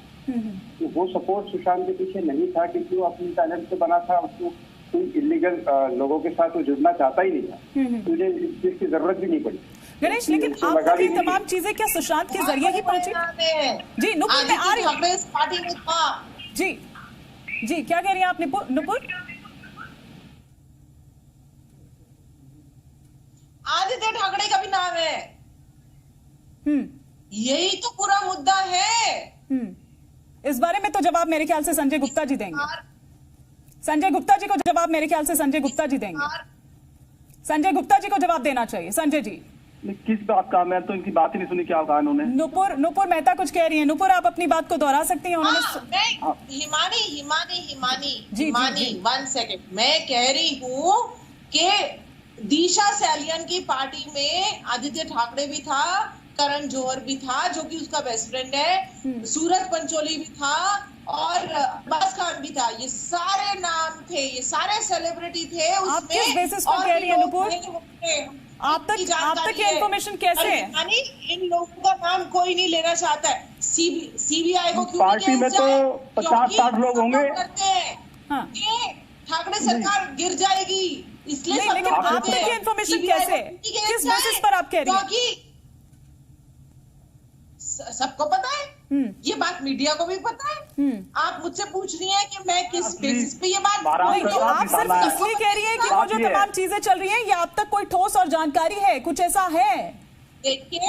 वो सपोर्ट सुशांत के पीछे नहीं था, क्योंकि वो अपनी टैलेंट से बना था। उसको कोई इलीगल लोगों के साथ वो जुड़ना चाहता ही नहीं था, तुझे इस चीज की जरूरत भी नहीं पड़ी। गणेश, लेकिन आपको ये तमाम चीजें क्या सुशांत के जरिए ही पहुंची? जी नुपुर, मैं आ रही हूँ। जी क्या कह रही हैं आप नुपुर? आदित्य ठाकरे का भी नाम है। यही तो पूरा मुद्दा है। इस बारे में तो जवाब मेरे ख्याल से संजय गुप्ता जी देंगे। संजय गुप्ता जी को जवाब मेरे ख्याल से संजय गुप्ता जी देंगे। संजय गुप्ता जी को जवाब देना चाहिए। संजय जी, किस बात का? मैं तो इनकी बात ही नहीं सुनी, क्या कहा उन्होंने? नुपुर मेहता कुछ कह रही है। नुपुर, आप अपनी बात को दोहरा सकती हैं? हिमानी 1 सेकेंड, मैं कह रही हूँ कि दिशा सैलियन की पार्टी में आदित्य ठाकरे भी था, करण जौहर भी था जो कि उसका बेस्ट फ्रेंड है, सूरज पंचोली भी था और अब्बास खान भी था। ये सारे नाम थे, ये सारे सेलिब्रिटी थे उसमें। आप किस बेसिस पर कह रही हैं नुपुर? आप तक ये इन्फॉर्मेशन कैसे है? इन लोगों का नाम कोई नहीं लेना चाहता है। सीबीआई को क्यों? पार्टी में तो 50-60 लोग होंगे। ठाकरे सरकार गिर जाएगी, इसलिए नहीं, लेकिन आप तक ये इन्फॉर्मेशन कैसे, किस बेसिस पर आप कह रही हैं? क्योंकि सबको पता है, ये बात मीडिया को भी पता है। आप मुझसे पूछ रही हैं कि मैं किस बेसिस पे ये बात बोल रही हूँ? आप सिर्फ इसलिए कह रही हैं कि वो जो तमाम चीजें चल रही हैं, ये आप तक कोई ठोस और जानकारी है, कुछ ऐसा है? देखिए,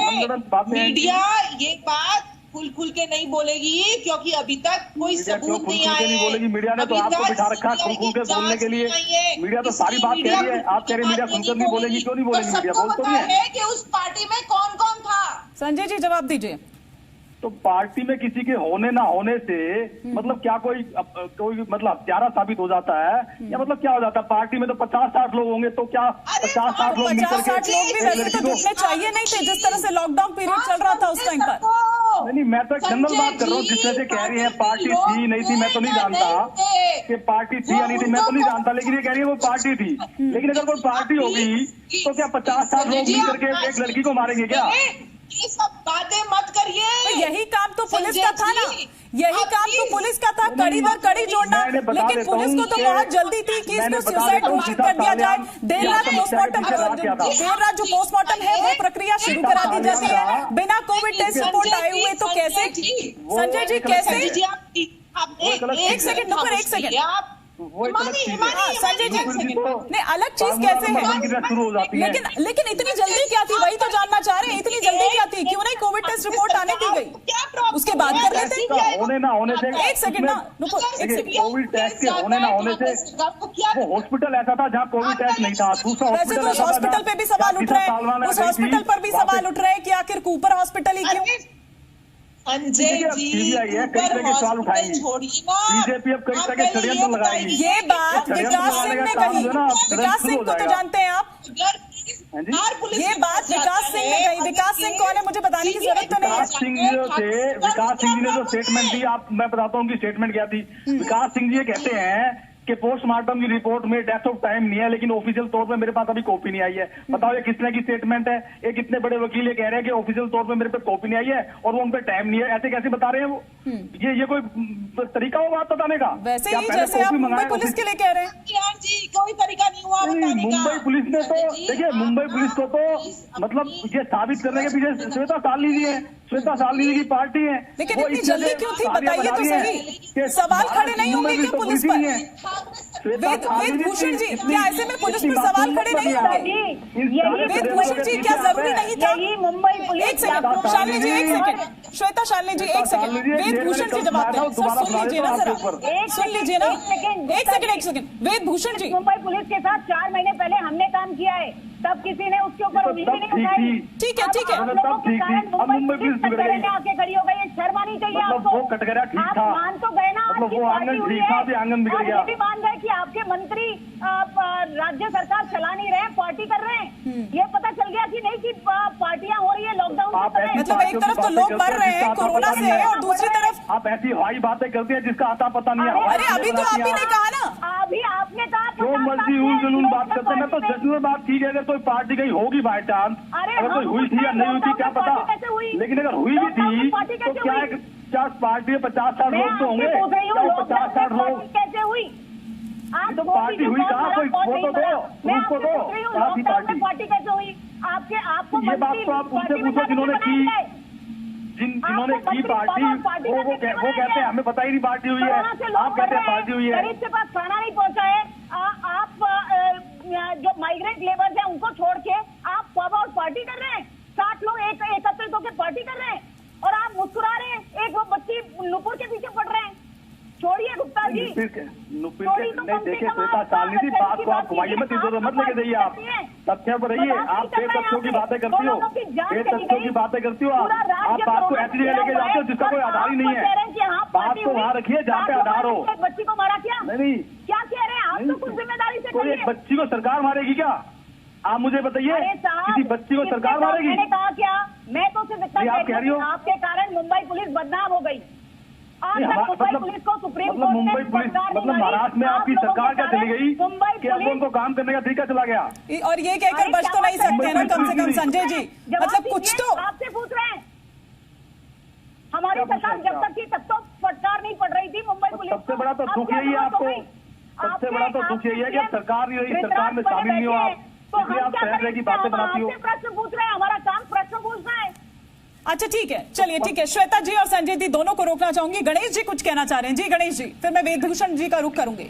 मीडिया ये बात खुल के नहीं बोलेगी क्योंकि अभी तक कोई सबूत नहीं आया है। बोलेगी मीडिया ने, तो आपको बिठा रखा है खुल के बोलने के लिए। मीडिया तो सारी बात कह रही है, आप कह रहे मीडिया खुलकर नहीं बोलेगी, क्यों नहीं बोलेगी? मीडिया बोल तो नहीं है कि उस पार्टी में कौन कौन था। संजय जी जवाब दीजिए। तो पार्टी में किसी के होने ना होने से मतलब क्या कोई मतलब हत्यारा साबित हो जाता है या मतलब क्या हो जाता है? पार्टी में तो 50-60 लोग होंगे, तो क्या 50-60 लोग मिलकर के? 50-60 लोग भी वैसे तो जुटने चाहिए नहीं थे, जिस तरह से लॉकडाउन पीरियड चल रहा था उस टाइम पर। नहीं, मैं तो जनरल बात कर रहा हूँ। जिस तरह से कह रही है पार्टी थी नहीं थी, मैं तो नहीं जानता कि पार्टी थी या नहीं थी, मैं तो नहीं जानता, लेकिन ये कह रही है वो पार्टी थी। लेकिन अगर कोई पार्टी होगी तो क्या 50-60 लोग मिलकर के एक लड़की को मारेंगे क्या? ये सब बातें मत करिए। तो यही काम तो पुलिस का था ना, यही काम तो पुलिस का था, कड़ी दर कड़ी जोड़ना। लेकिन पुलिस को तो बहुत जल्दी थी कि इसको सुसाइड घोषित कर दिया जाए। देर रात जो पोस्टमार्टम है वो प्रक्रिया शुरू करा दी जाती है बिना कोविड टेस्ट रिपोर्ट आए हुए। तो कैसे संजय जी, कैसे? एक सेकंड नुपुर, एक सेकंड। संजय जी नहीं, अलग चीज कैसे है, शुरू हो जाती है। लेकिन इतनी जल्दी क्या थी, वही तो जानना चाह रहे हैं, इतनी जल्दी क्या थी, क्यों नहीं कोविड टेस्ट रिपोर्ट आने दी गई, उसके बाद कर लेते। होने ना होने से एक सेकंड ना रुको, एक सेकंड। कोविड टेस्ट के होने ना होने से वो हॉस्पिटल ऐसा था जहाँ कोविड टेस्ट नहीं था, दूसरा वैसे तो उस हॉस्पिटल पे भी सवाल उठ रहे हैं, उस हॉस्पिटल पर भी सवाल उठ रहे हैं कि आखिर कूपर हॉस्पिटल ही क्यों। संजय जी छोड़िए ना, बीजेपी अब कई तरह के षड्यंत्र लगाएगी। ये बात विकास सिंह ने कही, विकास सिंह को तो जानते हैं आप, ये बात विकास सिंह ने कही। विकास सिंह कौन है मुझे बताने की जरूरत तो नहीं है। विकास सिंह जी ने जो स्टेटमेंट दी, आप मैं बताता हूँ उनकी स्टेटमेंट क्या थी। विकास सिंह जी ये कहते हैं कि पोस्टमार्टम की रिपोर्ट में डेथ ऑफ टाइम नहीं है, लेकिन ऑफिशियल तौर पे मेरे पास अभी कॉपी नहीं आई है। बताओ ये किस तरह की स्टेटमेंट है। एक इतने बड़े वकील ये कह रहे हैं कि ऑफिशियल तौर पे मेरे पे कॉपी नहीं आई है और वो उन पे टाइम नहीं है, ऐसे कैसे बता रहे हैं वो। ये कोई तरीका हो बात बताने का? वैसे ही जैसे आप मुंबई पुलिस के लिए कह रहे हैं। जी कोई तरीका नहीं हुआ बताने का। मुंबई पुलिस ने तो देखिए, मुंबई पुलिस को तो मतलब ये साबित करने के पीछे श्वेता सालनी जी है, श्वेता सालनी जी की पार्टी है। लेकिन इतनी जल्दी क्यों थी बताइए तो सही, सवाल खड़े नहीं होंगे क्या पुलिस पर? वेदभूषण जी क्या ऐसे में पुलिस पर सवाल खड़े नहीं होंगे? वेदभूषण जी क्या जरूरी नहीं था? एक सेकंड शालिनी जी, एक सेकंड श्वेता, शालिनी जी एक सेकंड, वेदभूषण जी जवाब दें। सुन लीजिए ना जरा, सुन लीजिए ना, एक सेकंड वेदभूषण जी। मुंबई पुलिस के साथ 4 महीने पहले हमने काम किया है, तब किसी ने उसके ऊपर उंगली नहीं उठाई। ठीक है ठीक है, आप लोगों के कारण मुंबई पुलिस कटघरे में आके खड़ी हो गई, ये शर्म आनी चाहिए आपको। वो कटघरा ठीक था, मान तो गए ना, मतलब वो आंगन ठीक था, अभी आंगन बिगड़ गया। भी मान गए कि आपके मंत्री राज्य सरकार चला नहीं रहे हैं, पार्टी कर रहे हैं। ये पता चल गया कि नहीं कि पार्टियां हो रही है लॉकडाउन। मतलब एक तरफ तो लोग मर रहे हैं कोरोना से और दूसरी तरफ आप ऐसी हवाई बातें करते हैं जिसका आता पता नहीं है। अरे अभी तो आप ही ने कहा ना, अभी आपने कहा जो मर्जी उल जुलून बात करते हैं। मैं तो जज्बे बात की है, अगर कोई पार्टी कहीं होगी बाय चांस, अगर कोई हुई थी या नहीं हुई थी क्या पता, लेकिन अगर हुई भी थी तो क्या 50 पार्टी में 50-60 लोग तो होंगे, 50-60 लोग कैसे हुई? तो पार्टी हुई कहाँ, कोई वो तो दो, उसको दो पार्टी कैसे हुई? आपको ये बात तो आप उनसे पूछो जिन्होंने की, जिन्होंने की पार्टी, वो कहते हैं हमें पता ही नहीं पार्टी हुई है, आप कहते हैं पार्टी हुई है। गरीब के पास खाना नहीं पहुंचा है, आप जो माइग्रेंट लेबर है उनको छोड़ के आप और पार्टी कर रहे हैं। 60 लोग एकत्रित होकर पार्टी कर रहे हैं और आप मुस्कुरा रहे हैं। एक वो बच्ची नुपुर के पीछे पड़ रहे हैं। छोड़िए गुप्ता जी, नहीं देखिए श्वेता सालनी जी, बात को आप घुमाइए मत, इधर मत लेके जाइए, आप तथ्य पर रहिए। आप फेक तथ्यों की बातें करती हो, फेक तथ्यों की बातें करती हो, आप बात को ऐसी जगह लेके जाते हो जिसका कोई आधार ही नहीं है। बात को वहाँ रखिए जहाँ पे आधार हो। बच्ची को मारा क्या? नहीं क्या कह रहे हैं आप? तो कुछ जिम्मेदारी से कोई एक बच्ची को सरकार मारेगी क्या? आप मुझे बताइए, किसी बच्ची को सरकार मारेगी? मैंने कहा क्या? मैं तो सिर्फ इतना आप कह रही हो आपके कारण मुंबई पुलिस बदनाम हो गई। मुंबई पुलिस को सुप्रीम कोर्ट मुंबई पुलिस मतलब महाराष्ट्र में आपकी सरकार क्या चली गई कि अब उनको काम करने का तरीका चला गया? और ये कहकर बच तो नहीं सकते ना कम से कम संजय जी, मतलब कुछ तो आपसे पूछ रहे हैं। हमारी सरकार जब तक थी तब तो फटकार नहीं पड़ रही थी मुंबई पुलिस। सबसे बड़ा तो दुख यही है आपको, सबसे बड़ा तो दुख यही है कि अब सरकार नहीं रही, सरकार में शामिल नहीं हो आप, इसलिए आप तरह की बातें बनाती हो। प्रश्न पूछ रहे हैं, हमारा काम प्रश्न पूछना है। अच्छा ठीक है, चलिए ठीक है। श्वेता जी और संजय जी दोनों को रोकना चाहूंगी। गणेश जी कुछ कहना चाह रहे हैं। जी गणेश जी, फिर मैं वेदभूषण जी का रुख करूंगी।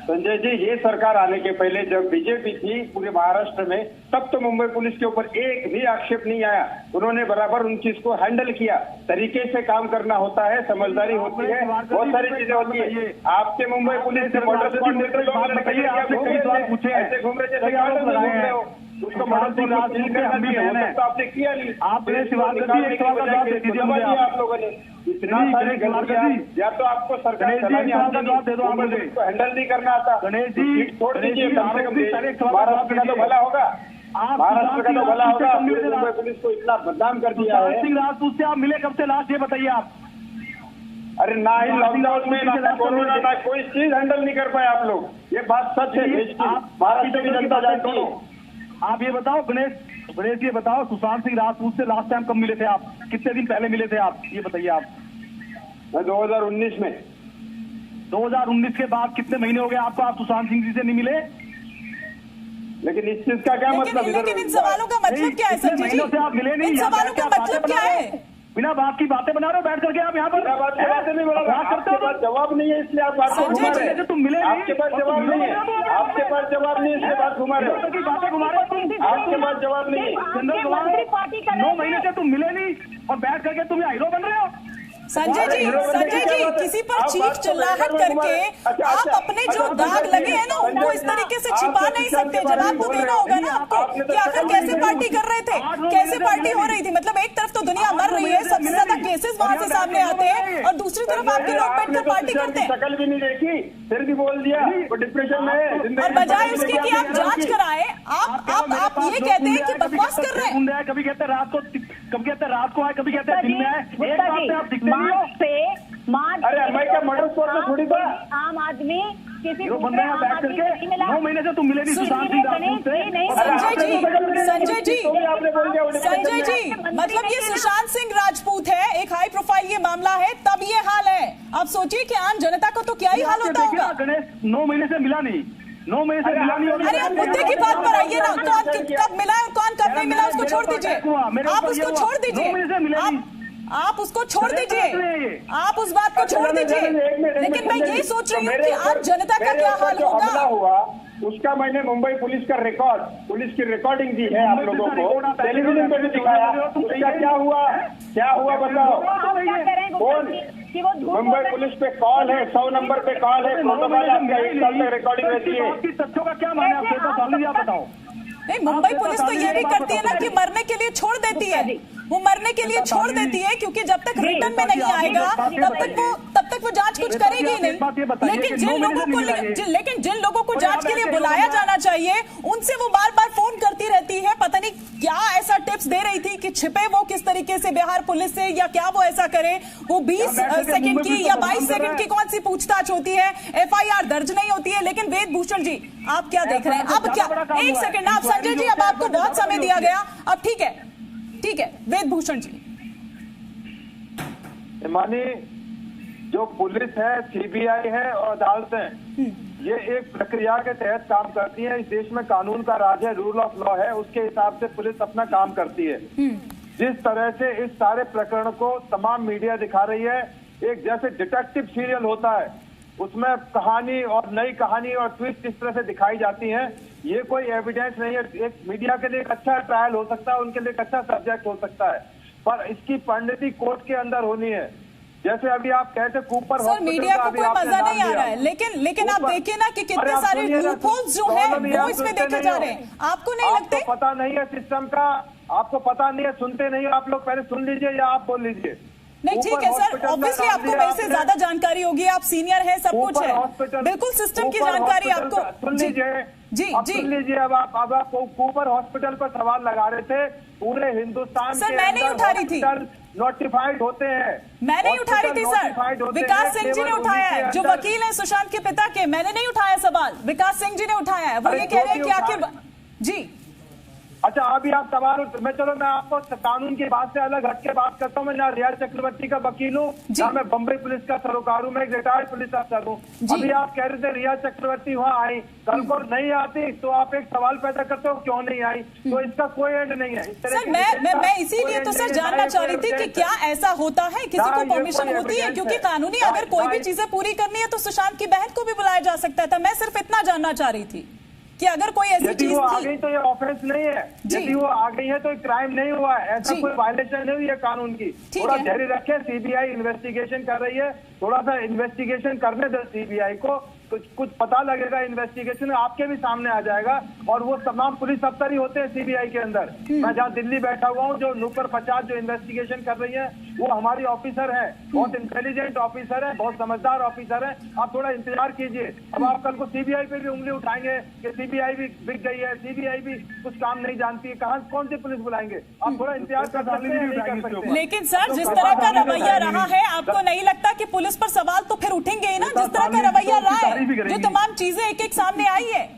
संजय जी, ये सरकार आने के पहले जब बीजेपी थी पूरे महाराष्ट्र में, तब तो मुंबई पुलिस के ऊपर एक भी आक्षेप नहीं आया। उन्होंने बराबर उन चीज को हैंडल किया। तरीके से काम करना होता है, समझदारी होती है, बहुत सारी चीजें होती है। आपके मुंबई पुलिस से मॉडल स्क्वाड ऐसे घूम रहे थे, उसको मॉडल तो आपने किया नहीं। आपने सवाल आप लोगों ने इतना सारे गलत या तो आपको सरकार हैंडल नहीं करना आता। गणेश जी छोड़ दीजिए, महाराष्ट्र का तो भला होगा, महाराष्ट्र का तो भला होगा। मुंबई पुलिस को इतना बदनाम कर दिया है। सिंह राजपूत से आप मिले कब से लास्ट, ये बताइए आप। अरे ना ही लॉकडाउन में ना कोरोना ना कोई चीज हैंडल नहीं कर पाए आप लोग, ये बात सच है। महाराष्ट्र की जनता जानती है। आप ये बताओ गणेश ये बताओ, सुशांत सिंह राजपूत से लास्ट टाइम कब मिले थे आप? कितने दिन पहले मिले थे आप, ये बताइए आप। मैं 2019 में। 2019 के बाद कितने महीने हो गए आपको, आप सुशांत सिंह जी से नहीं मिले? लेकिन इस चीज का क्या मतलब? लेकिन इन सवालों का मतलब क्या है संजय जी? से आप मिले नहीं, इन सवालों का मतलब क्या है? बिना बिना बात की बातें बना रहे हो बैठ करके आप यहाँ पर बातें नहीं बोला, आपके पास जवाब नहीं है इसलिए आप बात को घुमा रहे हैं। तुम मिले आपके पास जवाब नहीं है, आपके पास जवाब नहीं है इसलिए बात घुमा रहे हो, बातें घुमा रहे हो तुम। आपके पास जवाब नहीं है। 9 महीने से तुम मिले नहीं और बैठ करके तुम हीरो बन रहे हो। संजय जी किसी पर चीख चिल्लाहट करके आप अपने जो दाग लगे हैं ना उनको इस तरीके से छिपा नहीं सकते। जवाब तो देना होगा ना आपको कि आखिर कैसे पार्टी कर रहे थे, कैसे पार्टी हो रही थी। मतलब एक तरफ तो दुनिया मर रही है, सबसे ज्यादा केसेस वहां से सामने आते हैं, और दूसरी तरफ आपके लोग बैठकर पार्टी करते हैं। शक्ल भी नहीं देखी, फिर भी बोल दिया वो डिप्रेशन में है। और बजाय उसके कि आप जांच कराए, आप ये कहते हैं कि बकवास कर रहे हैं। कभी कहते हैं रात को, कभी कहते हैं रात को आए, कभी कहते हैं दिन में आए। एक बात पे आप दिखते अरे मैं क्या मर्डर स्पॉट में थोड़ी था। आम आदमी किसी बैठ करके 9 महीने से तुम मिले नहीं सुशांत सिंह राजपूत से। संजय जी मतलब ये सुशांत सिंह राजपूत है, एक हाई प्रोफाइल ये मामला है, तब ये हाल है। आप सोचिए कि आम जनता को तो क्या ही हाल होता होगा। गणेश 9 महीने से मिला नहीं, 9 महीने से मिला नहीं। अरे आप मुद्दे की बात पर आइए ना, कौन कब मिला और कौन कब नहीं मिला उसको छोड़ दीजिए, आप उसको छोड़ दीजिए, आप उसको छोड़ दीजिए, आप उस बात को छोड़ दीजिए। लेकिन मैं यही सोच रही हूँ कि आज जनता का क्या हाल होगा। उसका मैंने मुंबई पुलिस का रिकॉर्ड, पुलिस की रिकॉर्डिंग दी है आप लोगों को, टेलीविजन पे भी दिखाया। उसका क्या हुआ बताओ। मुंबई पुलिस पे कॉल है, 100 नंबर पे कॉल है, प्रोटोकॉल आपका 1 साल तक रिकॉर्डिंग रहती है। तथ्यों का क्या माने आप बताओ। नहीं, मुंबई पुलिस तो ये भी करती है ना कि मरने के लिए छोड़ देती है, वो मरने के लिए छोड़ देती है, क्योंकि जब तक रिटर्न में नहीं आएगा तब तक वो जांच कुछ करेगी ही नहीं। लेकिन जिन लोगों को जांच के लिए बुलाया जाना चाहिए उनसे वो बार बार फोन करती रहती है। पता नहीं क्या ऐसा टिप्स दे रही थी कि छिपे वो किस तरीके से बिहार पुलिस से, या क्या वो ऐसा करे। वो 20 सेकंड की या 22 सेकंड की कौन सी पूछताछ होती है, FIR दर्ज नहीं होती है। लेकिन वेद भूषण जी आप क्या देख रहे हैं अब? क्या एक सेकंड आप संजय जी, अब आपको बहुत समय दिया गया, अब ठीक है वेद भूषण जी। मानी जो पुलिस है, CBI है और अदालतें, ये एक प्रक्रिया के तहत काम करती हैं। इस देश में कानून का राज है, रूल ऑफ लॉ है, उसके हिसाब से पुलिस अपना काम करती है। जिस तरह से इस सारे प्रकरण को तमाम मीडिया दिखा रही है, एक जैसे डिटेक्टिव सीरियल होता है उसमें कहानी और नई कहानी और ट्विस्ट इस तरह से दिखाई जाती है। ये कोई एविडेंस नहीं है। एक मीडिया के लिए एक अच्छा ट्रायल हो सकता है, उनके लिए एक अच्छा सब्जेक्ट हो सकता है, पर इसकी परिणति कोर्ट के अंदर होनी है। जैसे अभी आप कहते कूपर सर, मीडिया को कोई मजा नहीं आ रहा है, लेकिन आप देखिए ना कि कितने सारे लूपहोल्स जो है वो इसमें देखे जा रहे हैं। आपको नहीं लगते? पता नहीं है सिस्टम का, आपको पता नहीं है, सुनते नहीं, आप लोग पहले सुन लीजिए या आप बोल लीजिए। नहीं ठीक है सर, ऑब्वियसली आपको मेरे से ज्यादा जानकारी होगी, आप सीनियर हैं, सब कुछ है, बिल्कुल सिस्टम की जानकारी आपको। सुन लीजिए जी। सुन लीजिए। अब आप कूपर हॉस्पिटल पर सवाल लगा रहे थे। पूरे हिंदुस्तान सर मैं नहीं उठा रही थी, नोटिफाइड होते हैं। मैं नहीं उठा रही थी सर, विकास सिंह जी ने उठाया है, जो वकील है सुशांत के पिता के। मैंने नहीं उठाया सवाल, विकास सिंह जी ने उठाया है। वो ये कह रहे हैं कि आखिर जी। अच्छा अभी आप सवाल मैं आपको कानून की बात से अलग हटके बात करता हूँ। मैं ना रिया चक्रवर्ती का वकील हूँ, ना मैं बम्बई पुलिस का सरोकार हूँ, मैं एक रिटायर्ड पुलिस अफसर हूँ। अभी आप कह रहे थे रिया चक्रवर्ती वहाँ आई, कल को नहीं आती तो आप एक सवाल पैदा करते हो क्यों नहीं आई, तो इसका कोई एंड नहीं है। सर मैं इसीलिए तो सर जानना चाह रही थी कि क्या ऐसा होता है, किसी को परमिशन होती है? क्योंकि कानूनी अगर कोई भी चीजें पूरी करनी है तो सुशांत की बहन को भी बुलाया जा सकता था। मैं सिर्फ इतना जानना चाह रही थी कि अगर कोई ऐसी चीज वो आ गई तो ये ऑफेंस नहीं है, यदि वो आ गई है तो क्राइम नहीं हुआ है, ऐसा कोई वायलेशन नहीं हुई है कानून की। थोड़ा धैर्य रखें, CBI इन्वेस्टिगेशन कर रही है, थोड़ा सा इन्वेस्टिगेशन करने दे CBI को, कुछ पता लगेगा, इन्वेस्टिगेशन आपके भी सामने आ जाएगा। और वो तमाम पुलिस अफसर ही होते हैं CBI के अंदर। मैं जहाँ दिल्ली बैठा हुआ हूँ, जो नूपुर प्रसाद जो इन्वेस्टिगेशन कर रही है वो हमारी ऑफिसर है, बहुत इंटेलिजेंट ऑफिसर है, बहुत समझदार ऑफिसर है। आप थोड़ा इंतजार कीजिए। अब आप कल को CBI पे भी उंगली उठाएंगे कि CBI भी बिक गई है, CBI भी कुछ काम नहीं जानती है, कौन सी पुलिस बुलाएंगे? आप थोड़ा इंतजार कर सकते हैं, नहीं कर सकते। लेकिन सर जिस तरह का रवैया रहा है, आपको नहीं लगता कि पुलिस पर सवाल तो फिर उठेंगे ही ना? जिस तरह का रवैया रहा है, जो तमाम चीजें एक एक सामने आई है।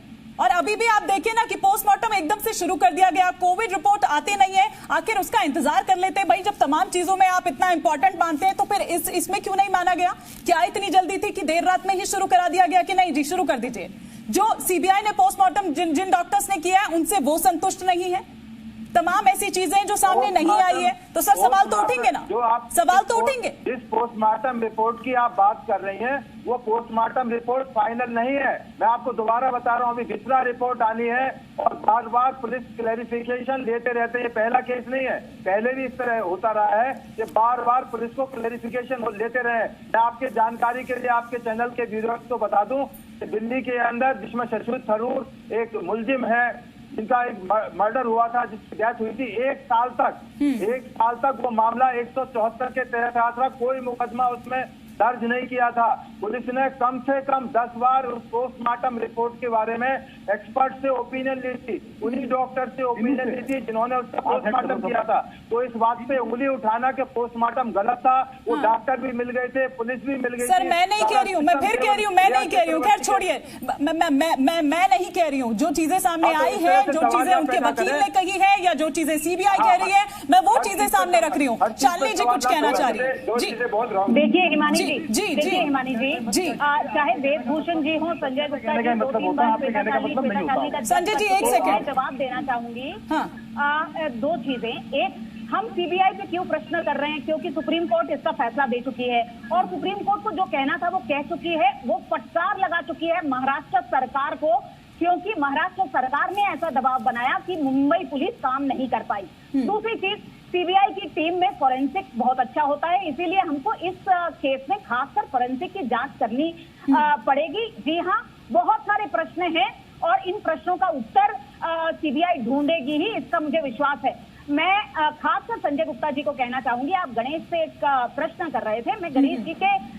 और अभी भी आप देखिए ना कि पोस्टमार्टम एकदम से शुरू कर दिया गया, कोविड रिपोर्ट आती नहीं है, आखिर उसका इंतजार कर लेते भाई। जब तमाम चीजों में आप इतना इंपॉर्टेंट मानते हैं तो फिर इसमें क्यों नहीं माना गया? क्या इतनी जल्दी थी कि देर रात में ही शुरू करा दिया गया कि नहीं जी शुरू कर दीजिए? जो CBI ने पोस्टमार्टम जिन डॉक्टर्स ने किया है उनसे वो संतुष्ट नहीं है? तमाम ऐसी चीजें जो सामने नहीं आई है, तो सर सवाल तो उठेंगे ना, सवाल तो उठेंगे। जिस पोस्टमार्टम रिपोर्ट की आप बात कर रही हैं, वो पोस्टमार्टम रिपोर्ट फाइनल नहीं है। मैं आपको दोबारा बता रहा हूँ, अभी दूसरा रिपोर्ट आनी है और बार बार पुलिस क्लैरिफिकेशन लेते रहते हैं। ये पहला केस नहीं है, पहले भी इस तरह होता रहा है कि बार बार पुलिस को क्लैरिफिकेशन लेते रहे। मैं आपके जानकारी के लिए आपके चैनल के व्यूअर्स को बता दूं कि दिल्ली के अंदर जिसमें शशुद थरूर एक मुलजिम है, जिनका एक मर्डर हुआ था, जिसकी डेथ हुई थी, एक साल तक वो मामला 174 के तहत था। कोई मुकदमा उसमें दर्ज नहीं किया था। पुलिस ने कम से कम 10 बार उस पोस्टमार्टम रिपोर्ट के बारे में एक्सपर्ट से ओपिनियन ली थी, उन्हीं डॉक्टर से ओपिनियन ली थी जिन्होंने उसका पोस्टमार्टम किया था। तो इस बात पे उंगली उठाना कि पोस्टमार्टम गलत था, वो डॉक्टर भी मिल गए थे, पुलिस भी मिल गई थी। सर मैं नहीं कह रही हूँ, मैं फिर कह रही हूँ, मैं नहीं कह रही हूँ, खैर छोड़िए, मैं नहीं कह रही हूँ। जो चीजें सामने आई है, जो चीजें उनके वकील ने कही है, या जो चीजें सीबीआई कह रही है, मैं वो चीजें सामने रख रही हूँ। शालिनी जी कुछ कहना चाह रही है जी। देखिए हिमानी जी हिमानी जी, चाहे वेदभूषण जी हो, संजय गुप्ता जी, 2-3 बार संजय जी एक सेकंड जवाब देना चाहूंगी। हाँ। 2 चीजें, एक, हम सीबीआई पे क्यों प्रश्न कर रहे हैं, क्योंकि सुप्रीम कोर्ट इसका फैसला दे चुकी है और सुप्रीम कोर्ट को जो कहना था वो कह चुकी है। वो फटकार लगा चुकी है महाराष्ट्र सरकार को, क्योंकि महाराष्ट्र सरकार ने ऐसा दबाव बनाया कि मुंबई पुलिस काम नहीं कर पाई। दूसरी चीज, सीबीआई की टीम में फोरेंसिक बहुत अच्छा होता है, इसीलिए हमको इस केस में खासकर फोरेंसिक की जांच करनी पड़ेगी। जी हाँ, बहुत सारे प्रश्न हैं और इन प्रश्नों का उत्तर सीबीआई ढूंढेगी ही, इसका मुझे विश्वास है। मैं खासकर संजय गुप्ता जी को कहना चाहूंगी, आप गणेश से एक प्रश्न कर रहे थे, मैं गणेश जी के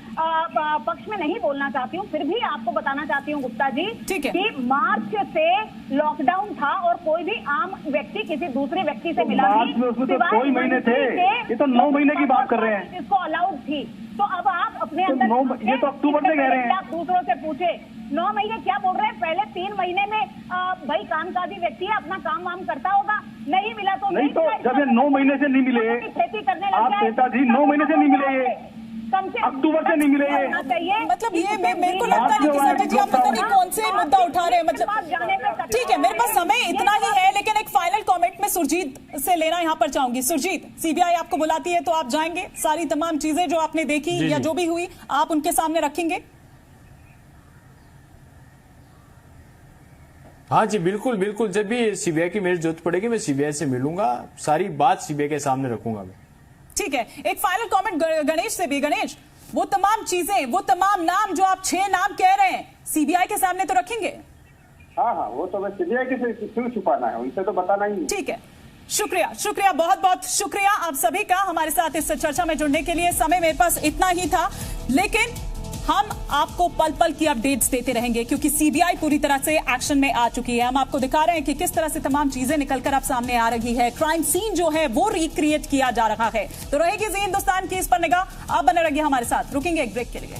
पक्ष में नहीं बोलना चाहती हूँ, फिर भी आपको बताना चाहती हूँ गुप्ता जी कि मार्च से लॉकडाउन था और कोई भी आम व्यक्ति किसी दूसरे व्यक्ति से मिला नहीं, सिवाय महीने थे, ये तो 9 महीने की बात कर रहे हैं, इसको अलाउड थी। तो अब आप अपने अंदर, ये तो अक्टूबर से कह रहे हैं, आप दूसरों से पूछे 9 महीने क्या बोल रहे हैं। पहले 3 महीने में भाई कामकाजी व्यक्ति है, अपना काम वाम करता होगा, नहीं मिला तो नहीं, तो जब ये 9 महीने से नहीं मिले, खेती करने लग आप श्वेता जी 9 महीने से नहीं मिले, ये कम से अक्टूबर से नहीं मिले ये, मतलब ये मेरे को लगता नहीं कि संजय जी आप पता नहीं कौन से मुद्दा उठा रहे हैं। मतलब ठीक है, मेरे पास समय इतना ही है, लेकिन एक फाइनल कमेंट में सुरजीत से लेना यहाँ पर चाहूंगी। सुरजीत, सीबीआई आपको बुलाती है तो आप जाएंगे, सारी तमाम चीजें जो आपने देखी या जो भी हुई आप उनके सामने रखेंगे? हाँ जी, बिल्कुल बिल्कुल, जब भी सीबीआई की मेरी जरूरत पड़ेगी मैं सीबीआई से मिलूंगा, सारी बात सीबीआई के सामने रखूंगा मैं। ठीक है, एक फाइनल कमेंट गणेश से भी। गणेश, वो तमाम चीजें, वो तमाम नाम जो आप 6 नाम कह रहे हैं, सीबीआई के सामने तो रखेंगे? हाँ, वो तो मैं सीबीआई के क्यों छुपाना है, उनसे तो बताना ही है। ठीक है, शुक्रिया, बहुत बहुत शुक्रिया आप सभी का हमारे साथ इस चर्चा में जुड़ने के लिए। समय मेरे पास इतना ही था, लेकिन हम आपको पल पल की अपडेट्स देते रहेंगे, क्योंकि सीबीआई पूरी तरह से एक्शन में आ चुकी है। हम आपको दिखा रहे हैं कि किस तरह से तमाम चीजें निकलकर अब सामने आ रही है। क्राइम सीन जो है वो रिक्रिएट किया जा रहा है। तो रहेगी जी हिंदुस्तान की इस पर निगाह। आप बने रहिए हमारे साथ, रुकेंगे एक ब्रेक के लिए।